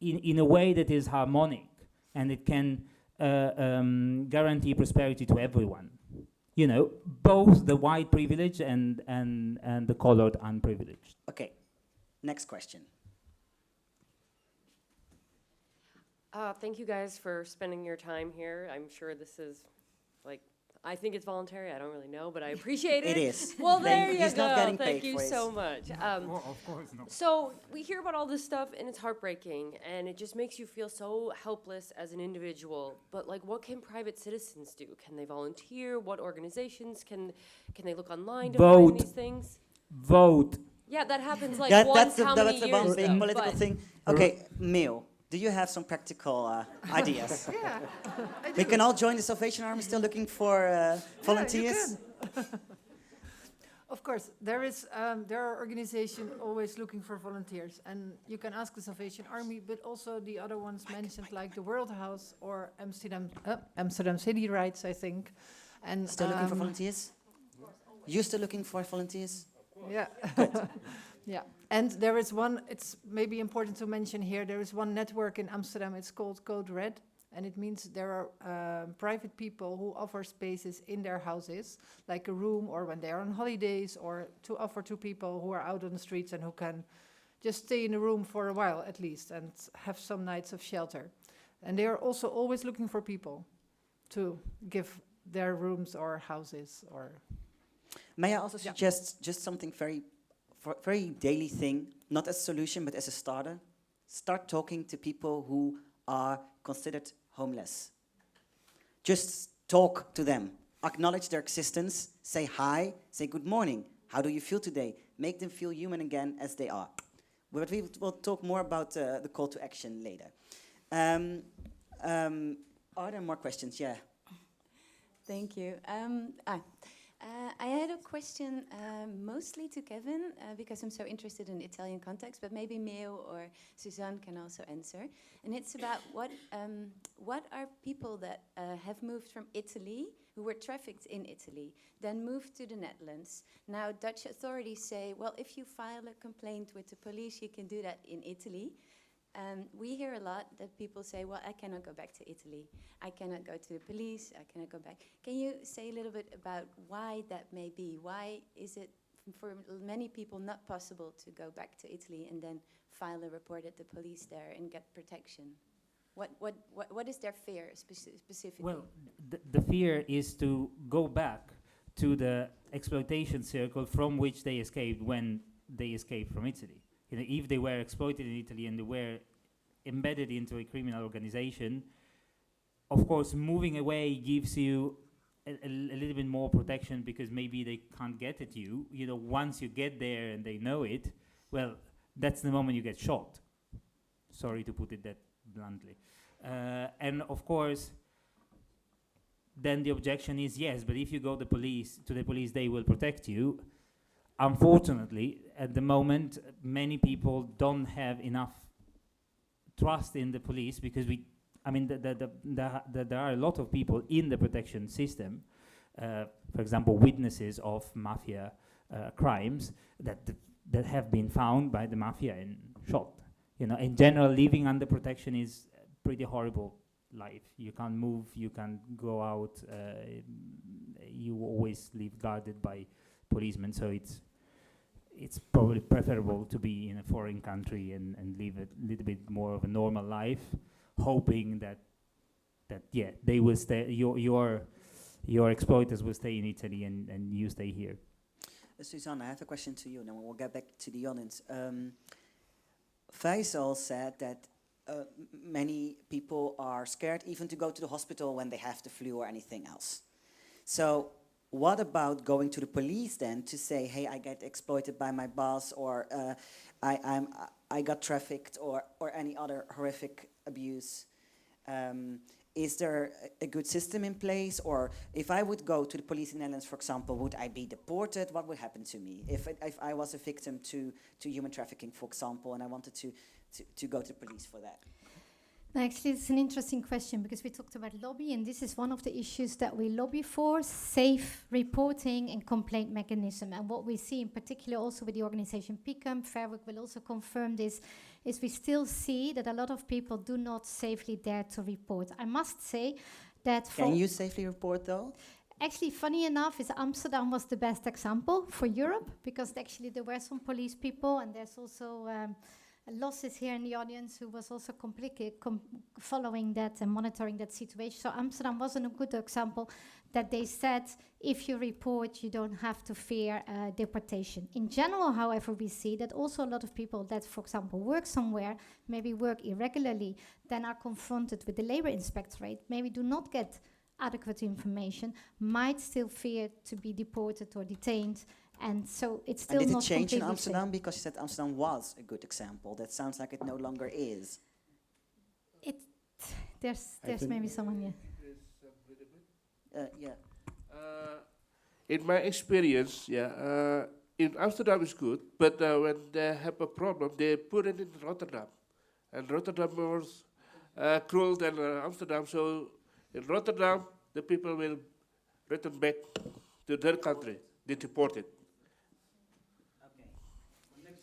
a way that is harmonic and it can guarantee prosperity to everyone. You know, both the white privilege and the colored unprivileged. Okay, next question. Thank you guys for spending your time here. I'm sure this is, like, I think it's voluntary. I don't really know, but I appreciate it. It is. Well, there you He's go. not getting Thank paid you for it. so much. Well, of course not. So we hear about all this stuff, and it's heartbreaking, and it just makes you feel so helpless as an individual. But like, what can private citizens do? Can they volunteer? What organizations can they look online to Vote. find these things? Vote. Yeah, that happens like That's once how many the one years? big though, political but- thing. Okay, Mil, do you have some practical ideas? Yeah, I We do. can all join the Salvation Army. Still looking for volunteers. Of course, there are organizations always looking for volunteers, and you can ask the Salvation Army, but also the other ones mentioned, like the World House or Amsterdam City Rights, I think. And Still looking for volunteers? You still looking for volunteers? Yeah. Yeah. And there is one, it's maybe important to mention here, there is one network in Amsterdam, it's called Code Red, and it means there are private people who offer spaces in their houses, like a room, or when they are on holidays, or to offer to people who are out on the streets and who can just stay in a room for a while at least and have some nights of shelter. And they are also always looking for people to give their rooms or houses or... May I also suggest just something very daily thing, not as a solution, but as a starter? Start talking to people who are considered homeless. Just talk to them. Acknowledge their existence. Say hi. Say good morning. How do you feel today? Make them feel human again as they are. But we will talk more about the call to action later. Are there more questions? Yeah. Thank you. I had a question mostly to Kevin because I'm so interested in Italian context, but maybe Meo or Suzanne can also answer. And it's about what are people that have moved from Italy, who were trafficked in Italy, then moved to the Netherlands. Now Dutch authorities say, well, if you file a complaint with the police, you can do that in Italy. We hear a lot that people say, well, I cannot go back to Italy. I cannot go to the police. I cannot go back. Can you say a little bit about why that may be? Why is it, for many people, not possible to go back to Italy and then file a report at the police there and get protection? What is their fear specifically? Well, the fear is to go back to the exploitation circle from which they escaped when they escaped from Italy. You know, if they were exploited in Italy and they were embedded into a criminal organization, of course, moving away gives you a little bit more protection because maybe they can't get at you. You know, once you get there and they know it, well, that's the moment you get shot. Sorry to put it that bluntly. And of course, then the objection is, yes, but if you go to the police, they will protect you. Unfortunately, at the moment, many people don't have enough trust in the police because there are a lot of people in the protection system, for example, witnesses of mafia crimes that have been found by the mafia and shot. You know, in general, living under protection is pretty horrible life. You can't move, you can't go out, you always live guarded by policemen, so it's probably preferable to be in a foreign country and live a little bit more of a normal life, hoping that they will stay. Your exploiters will stay in Italy and you stay here. Suzanne, I have a question to you, and then we'll get back to the audience. Faisal said that many people are scared even to go to the hospital when they have the flu or anything else. So what about going to the police then to say, hey, I get exploited by my boss, or I got trafficked, or any other horrific abuse? is there a good system in place? Or if I would go to the police in the Netherlands, for example, would I be deported? What would happen to me if I was a victim to human trafficking, for example, and I wanted to go to the police for that? Actually, it's an interesting question because we talked about lobby, and this is one of the issues that we lobby for, safe reporting and complaint mechanism. And what we see in particular also with the organization PICAM, Fairwork will also confirm this, is we still see that a lot of people do not safely dare to report. I must say that Can you safely report though? actually, funny enough, is Amsterdam was the best example for Europe because actually there were some police people, and there's also losses here in the audience who was also following that and monitoring that situation. So Amsterdam wasn't a good example that they said if you report, you don't have to fear deportation. In general, however, we see that also a lot of people that, for example, work somewhere, maybe work irregularly, then are confronted with the labor inspectorate, maybe do not get adequate information, might still fear to be deported or detained. And so it's still and did not it change in completely Amsterdam? safe. Because you said Amsterdam was a good example. That sounds like it no longer is. There's maybe someone here. Yeah. In my experience, in Amsterdam is good, but when they have a problem, they put it in Rotterdam. And Rotterdam was cruel than Amsterdam, so in Rotterdam, the people will return back to their country. They deported.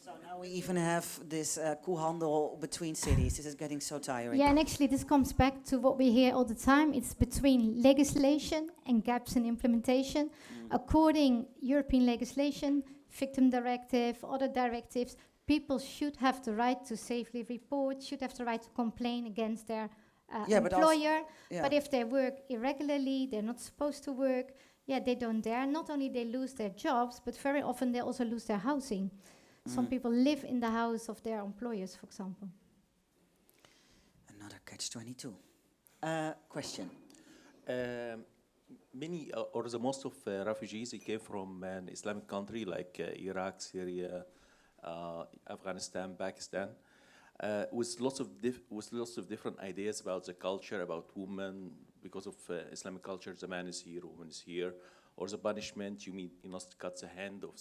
So now we even have this koehandel between cities. This is getting so tiring. Yeah, and actually this comes back to what we hear all the time. It's between legislation and gaps in implementation. According European legislation, victim directive, other directives, people should have the right to safely report, should have the right to complain against their employer. But if they work irregularly, they're not supposed to work, they don't dare. Not only they lose their jobs, but very often they also lose their housing. Some people live in the house of their employers, for example. Another catch-22. Question. Many or the most of refugees they came from an Islamic country like Iraq, Syria, Afghanistan, Pakistan, with lots of different ideas about the culture, about women. Because of Islamic culture, the man is here, woman is here. Or the punishment, you must cut the hand of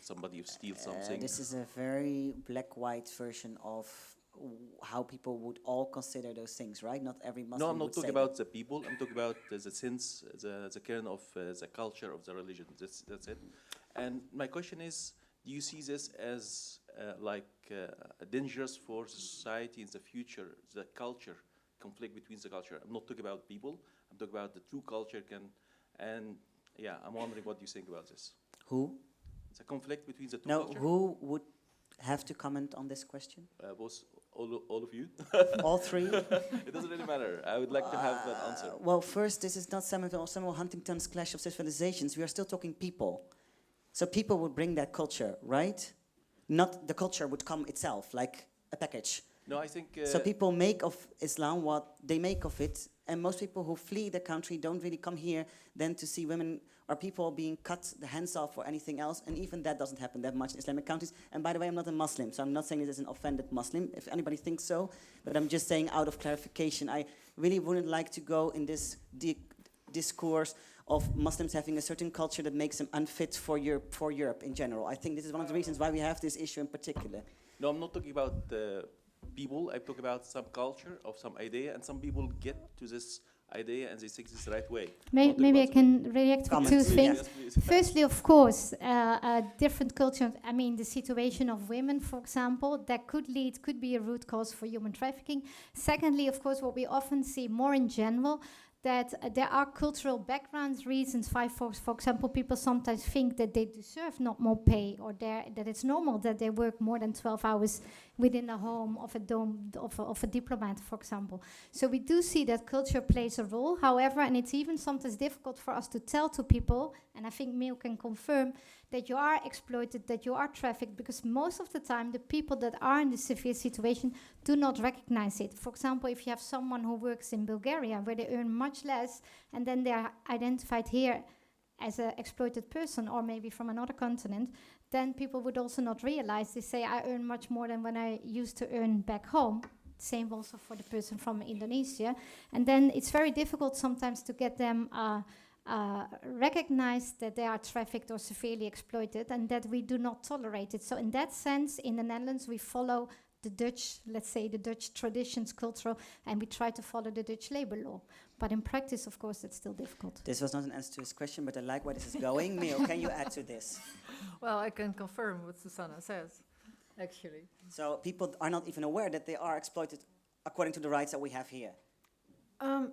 somebody who steals something. This is a very black-white version of how people would all consider those things, right? Not every Muslim No, I'm not would talking say about that. the people. I'm talking about the sense, the kern of the culture of the religion. That's it. And my question is, do you see this as dangerous for society in the future, the culture, conflict between the culture? I'm not talking about people. I'm talking about the true culture I'm wondering what you think about this. Who? The conflict between the two No, cultures? who would have to comment on this question? Both, all of you? All three? It doesn't really matter. I would like to have that answer. Well, first, this is not Samuel Huntington's Clash of Civilizations. We are still talking people. So people would bring that culture, right? Not the culture would come itself, like a package. No, I think... so people make of Islam what they make of it, and most people who flee the country don't really come here then to see women or people being cut the hands off or anything else, and even that doesn't happen that much in Islamic countries. And by the way, I'm not a Muslim, so I'm not saying this as an offended Muslim, if anybody thinks so, but I'm just saying out of clarification, I really wouldn't like to go in this discourse of Muslims having a certain culture that makes them unfit for Europe in general. I think this is one of the reasons why we have this issue in particular. No, I'm not talking about people. I talk about some culture of some idea, and some people get to this idea and they think this is the right way. Maybe I can react with two things. Yes, please. Firstly, of course, a different culture. I mean, the situation of women, for example, that could be a root cause for human trafficking. Secondly, of course, what we often see more in general, that there are cultural backgrounds, reasons why, for example, people sometimes think that they deserve not more pay, or that it's normal that they work more than 12 hours within the home of a diplomat, for example. So we do see that culture plays a role. However, and it's even sometimes difficult for us to tell to people, and I think Meo can confirm, that you are exploited, that you are trafficked, because most of the time the people that are in this severe situation do not recognize it. For example, if you have someone who works in Bulgaria where they earn much less, and then they are identified here as an exploited person, or maybe from another continent, then people would also not realize. They say, I earn much more than when I used to earn back home. Same also for the person from Indonesia. And then it's very difficult sometimes to get them recognize that they are trafficked or severely exploited, and that we do not tolerate it. So in that sense, in the Netherlands, we follow the Dutch, let's say the Dutch traditions, cultural, and we try to follow the Dutch labor law. But in practice, of course, it's still difficult. This was not an answer to his question, but I like where this is going. Mio, can you add to this? Well, I can confirm what Susanna says, actually. So people are not even aware that they are exploited according to the rights that we have here.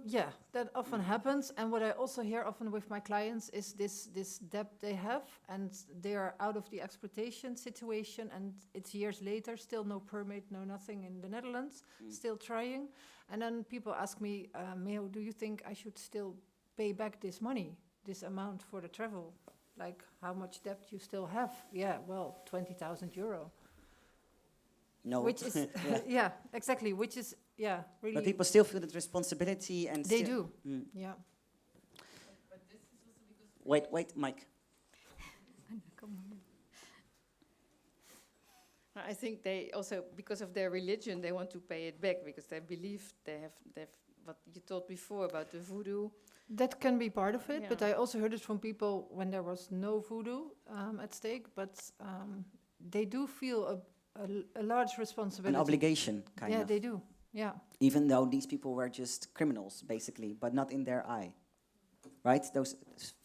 Yeah, that often happens. And what I also hear often with my clients is this debt they have, and they are out of the exploitation situation, and it's years later, still no permit, no nothing in the Netherlands, still trying. And then people ask me, Meo, do you think I should still pay back this money, this amount for the travel? Like, how much debt you still have? Yeah, well, 20,000 euro. No. Which is, yeah, exactly, which is, yeah, really. But people still feel that responsibility and They do, yeah. Wait, Mike. I think they also, because of their religion, they want to pay it back because they believe they have what you told before about the voodoo. That can be part of it, Yeah. but I also heard it from people when there was no voodoo at stake, but they do feel a large responsibility. An obligation, kind yeah, of. they do, yeah. Even though these people were just criminals, basically, but not in their eye. Right? Those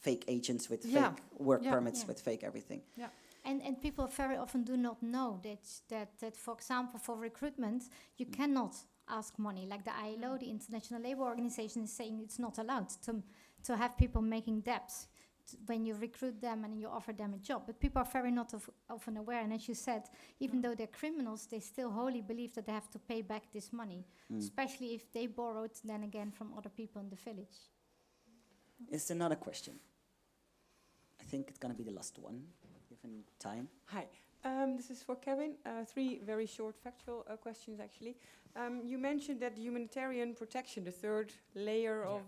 fake agents with Yeah. fake work Yeah. permits, Yeah. with fake everything. Yeah. And people very often do not know that for example, for recruitment, you cannot ask money. Like the ILO, the International Labour Organization, is saying it's not allowed to have people making debts when you recruit them and you offer them a job. But people are very not often aware. And as you said, even though they're criminals, they still wholly believe that they have to pay back this money, especially if they borrowed then again from other people in the village. Is there another question? I think it's going to be the last one, given time. Hi, this is for Kevin. 3 very short factual questions, actually. You mentioned that the humanitarian protection, the third layer of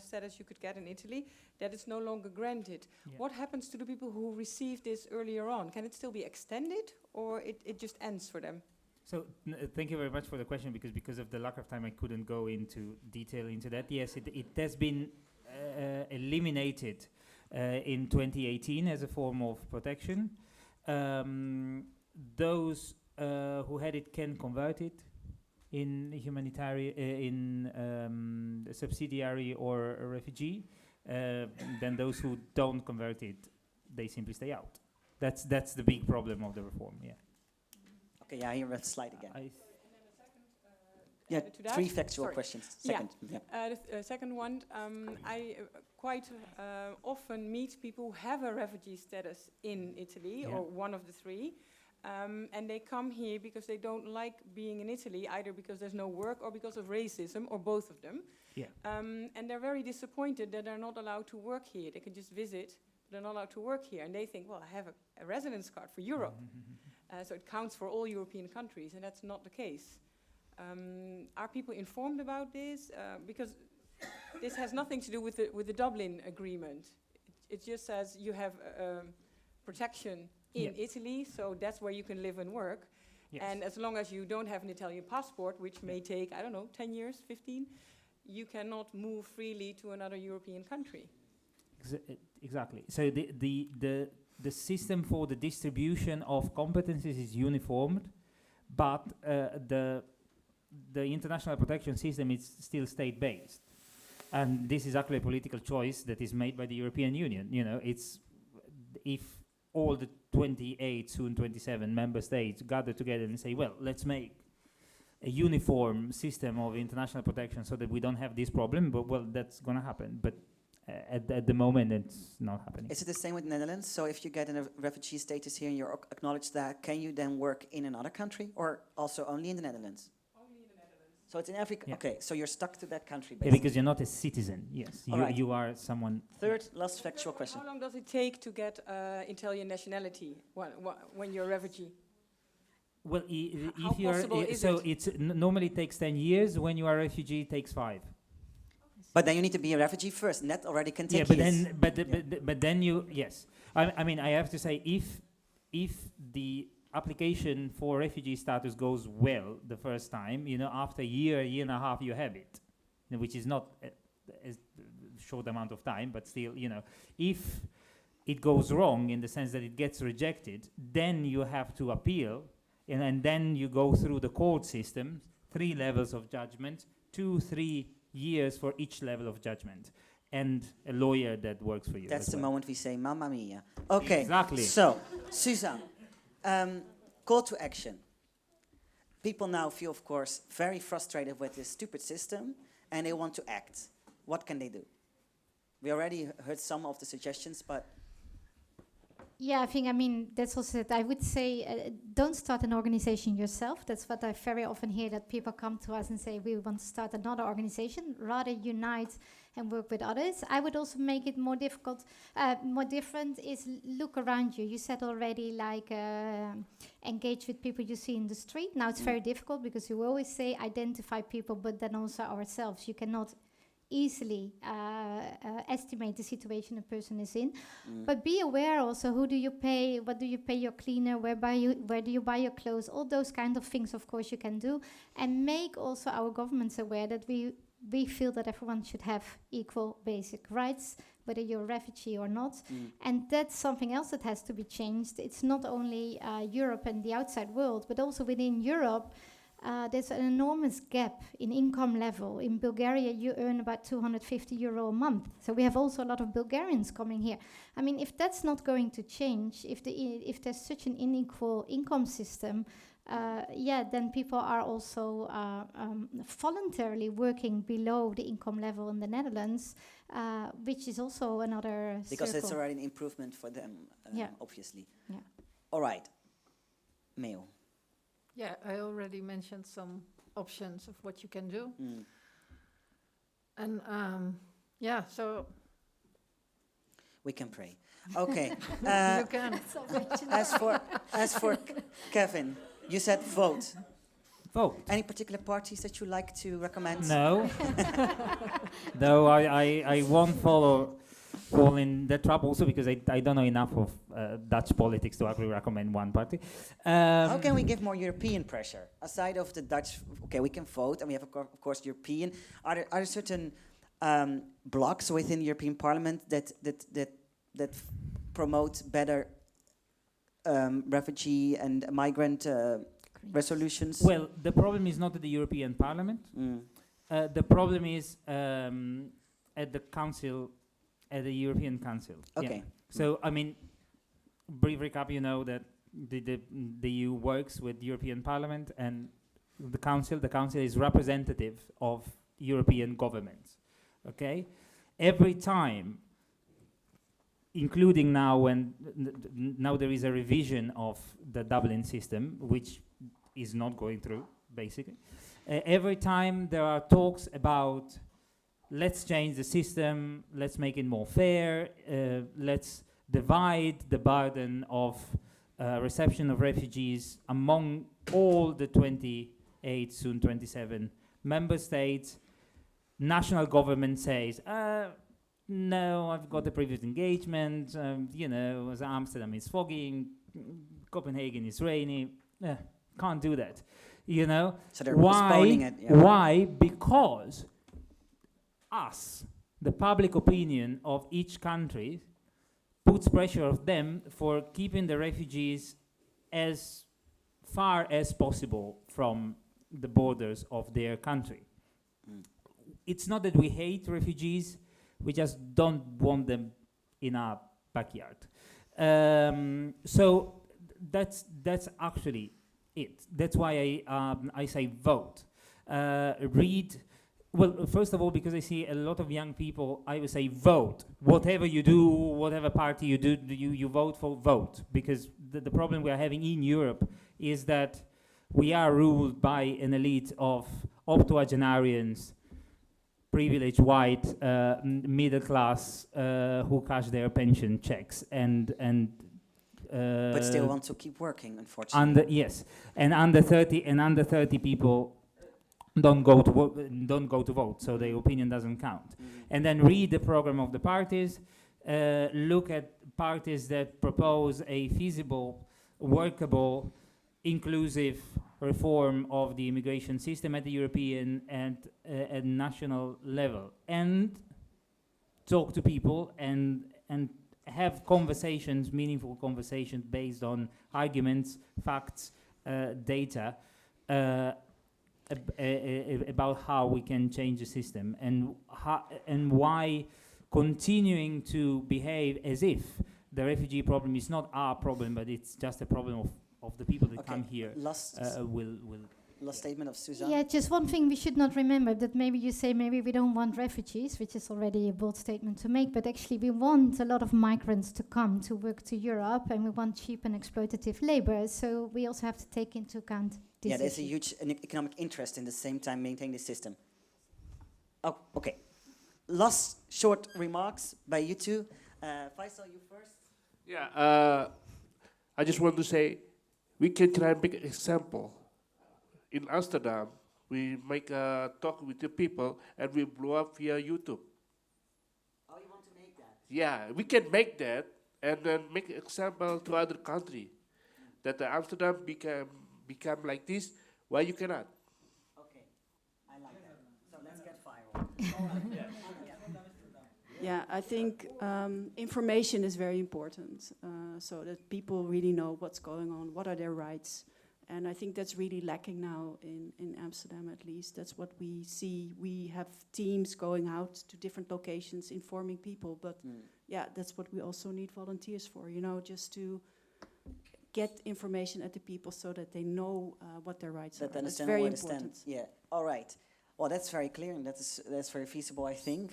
status you could get in Italy, that is no longer granted. Yeah. What happens to the people who received this earlier on? Can it still be extended, or it just ends for them? So thank you very much for the question, because of the lack of time I couldn't go into detail into that. Yes, it has been eliminated in 2018 as a form of protection. Those who had it can convert it in humanitarian, in subsidiary or a refugee. Then those who don't convert it, they simply stay out. That's the big problem of the reform. Yeah. Okay, yeah, here, let's slide again. Yeah, 3 factual questions. Second. Yeah. The second one, I quite often meet people who have a refugee status in Italy, or one of the 3, and they come here because they don't like being in Italy, either because there's no work or because of racism, or both of them. Yeah. And they're very disappointed that they're not allowed to work here. They can just visit, but they're not allowed to work here. And they think, well, I have a residence card for Europe. So it counts for all European countries, and that's not the case. Are people informed about this? Because this has nothing to do with the Dublin Agreement. It just says you have protection in Italy, so that's where you can live and work. Yes. And as long as you don't have an Italian passport, which may take, I don't know, 10 years, 15, you cannot move freely to another European country. Exactly. So the system for the distribution of competencies is uniformed, but the international protection system is still state-based, and this is actually a political choice that is made by the European Union. You know, it's if all the 28, soon 27 member states gather together and say, well, let's make a uniform system of international protection so that we don't have this problem, but well, that's going to happen. But at the moment, it's not happening. Is it the same with Netherlands? So if you get a refugee status here and you're acknowledged that, can you then work in another country, or also only in the Netherlands? So it's in every... Okay, so you're stuck to that country, basically. Yeah, because you're not a citizen, yes. You are someone... Third, last factual question. How long does it take to get Italian nationality when you're a refugee? Well, How if you're... possible is so it? it's normally takes 10 years. When you are a refugee, it takes 5. But then you need to be a refugee first, and that already can take but years. then, but then you... Yes. I mean, I have to say, if the application for refugee status goes well the first time, after a year and a half, you have it, which is not a short amount of time, but still, if it goes wrong in the sense that it gets rejected, then you have to appeal, and then you go through the court system, 3 levels of judgment, 2-3 years for each level of judgment, and a lawyer that works for you. That's as the well. moment we say, Mamma Mia. Okay. Exactly. So, Suzanne, call to action. People now feel, of course, very frustrated with this stupid system, and they want to act. What can they do? We already heard some of the suggestions, but... Yeah, I mean, that's also it. I would say don't start an organization yourself. That's what I very often hear, that people come to us and say, we want to start another organization. Rather unite and work with others. I would also make it more difficult, more different is look around you. You said already, like, engage with people you see in the street. Now it's very difficult because you always say identify people, but then also ourselves. You cannot easily estimate the situation a person is in, but be aware also, who do you pay, what do you pay your cleaner, where do you buy your clothes, all those kind of things, of course, you can do, and make also our governments aware that we feel that everyone should have equal basic rights, whether you're a refugee or not, and that's something else that has to be changed. It's not only Europe and the outside world, but also within Europe. There's an enormous gap in income level. In Bulgaria, you earn about €250 a month. So we have also a lot of Bulgarians coming here. I mean, if that's not going to change, if there's such an unequal income system, then people are also voluntarily working below the income level in the Netherlands, which is also another Because circle. it's already an improvement for them, obviously. Yeah. All right. Meo. Yeah, I already mentioned some options of what you can do. And so... We can pray. Okay. You can. As for Kevin, you said vote. Vote. Any particular parties that you like to recommend? No. No, I won't fall in that trap also because I don't know enough of Dutch politics to actually recommend one party. How can we give more European pressure? Aside of the Dutch, okay, we can vote, and we have, of course, European. Are there certain blocks within the European Parliament that promote better refugee and migrant resolutions? Well, the problem is not at the European Parliament. The problem is at the Council. At the European Council. Okay. Yeah. So, I mean, brief recap, you know that the EU works with the European Parliament and the Council. The Council is representative of European governments, okay? Every time, including now when now there is a revision of the Dublin system, which is not going through, basically. Every time there are talks about let's change the system, let's make it more fair, let's divide the burden of reception of refugees among all the 28, soon 27 member states. National government says, no, I've got a previous engagement, Amsterdam is foggy, Copenhagen is rainy, can't do that, So they're postponing it. Yeah. Why? Because us, the public opinion of each country, puts pressure on them for keeping the refugees as far as possible from the borders of their country. It's not that we hate refugees, we just don't want them in our backyard. So that's actually it. That's why I say vote. Read. Well, first of all, because I see a lot of young people, I would say vote. Whatever you do, whatever party you do, you vote for, vote. Because the problem we are having in Europe is that we are ruled by an elite of octogenarians, privileged white, middle class, who cash their pension checks and but still want to keep working, unfortunately. Under 30 people don't go to vote, so their opinion doesn't count. And then read the program of the parties, look at parties that propose a feasible, workable inclusive reform of the immigration system at the European and at national level, and talk to people and have conversations, meaningful conversations based on arguments, facts, data, about how we can change the system, and why continuing to behave as if the refugee problem is not our problem, but it's just a problem of the people that come here. Last statement of Suzanne. Yeah, just one thing we should not remember, that maybe you say maybe we don't want refugees, which is already a bold statement to make, but actually we want a lot of migrants to come to work to Europe, and we want cheap and exploitative labor, so we also have to take into account this Yeah, there's a issue. huge economic interest in the same time maintaining the system. Oh, okay. Last short remarks by you two. Faisal, you first. Yeah, I just want to say, we can try and make an example. In Amsterdam, we make a talk with the people and we blow up via YouTube. Oh, you want to make that? Yeah, we can make that and then make an example to other country. That the Amsterdam become like this, why you cannot? Okay, I like that. So let's get viral. Yeah, I think information is very important, so that people really know what's going on, what are their rights. And I think that's really lacking now in Amsterdam, at least. That's what we see. We have teams going out to different locations informing people, but yeah, that's what we also need volunteers for, you know, just to get information at the people so that they know what their rights are. That's very important. Yeah, all right. Well, that's very clear, and that's very feasible, I think.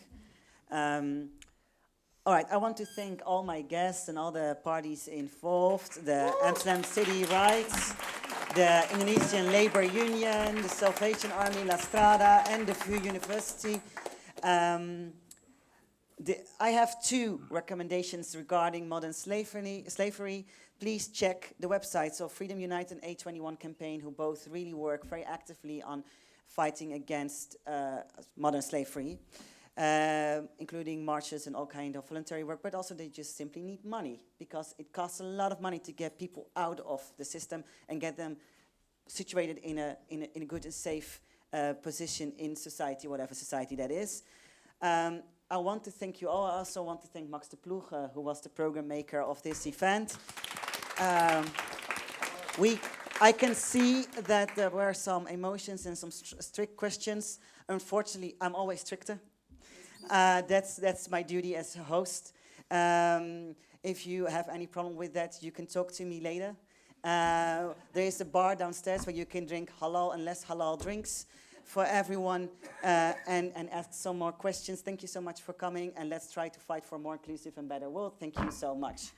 All right, I want to thank all my guests and all the parties involved, the Amsterdam City Rights, the Indonesian Labor Union, the Salvation Army, La Strada, and the VU University. I have two recommendations regarding modern slavery. Please check the websites of Freedom Unite and A21 campaign, who both really work very actively on fighting against modern slavery. Including marches and all kind of voluntary work, but also they just simply need money, because it costs a lot of money to get people out of the system and get them situated in a good and safe position in society, whatever society that is. I want to thank you all. I also want to thank Max de Ploeg, who was the program maker of this event. I can see that there were some emotions and some strict questions. Unfortunately, I'm always stricter. That's my duty as a host. If you have any problem with that, you can talk to me later. There is a bar downstairs where you can drink halal and less halal drinks for everyone, and ask some more questions. Thank you so much for coming, and let's try to fight for a more inclusive and better world. Thank you so much.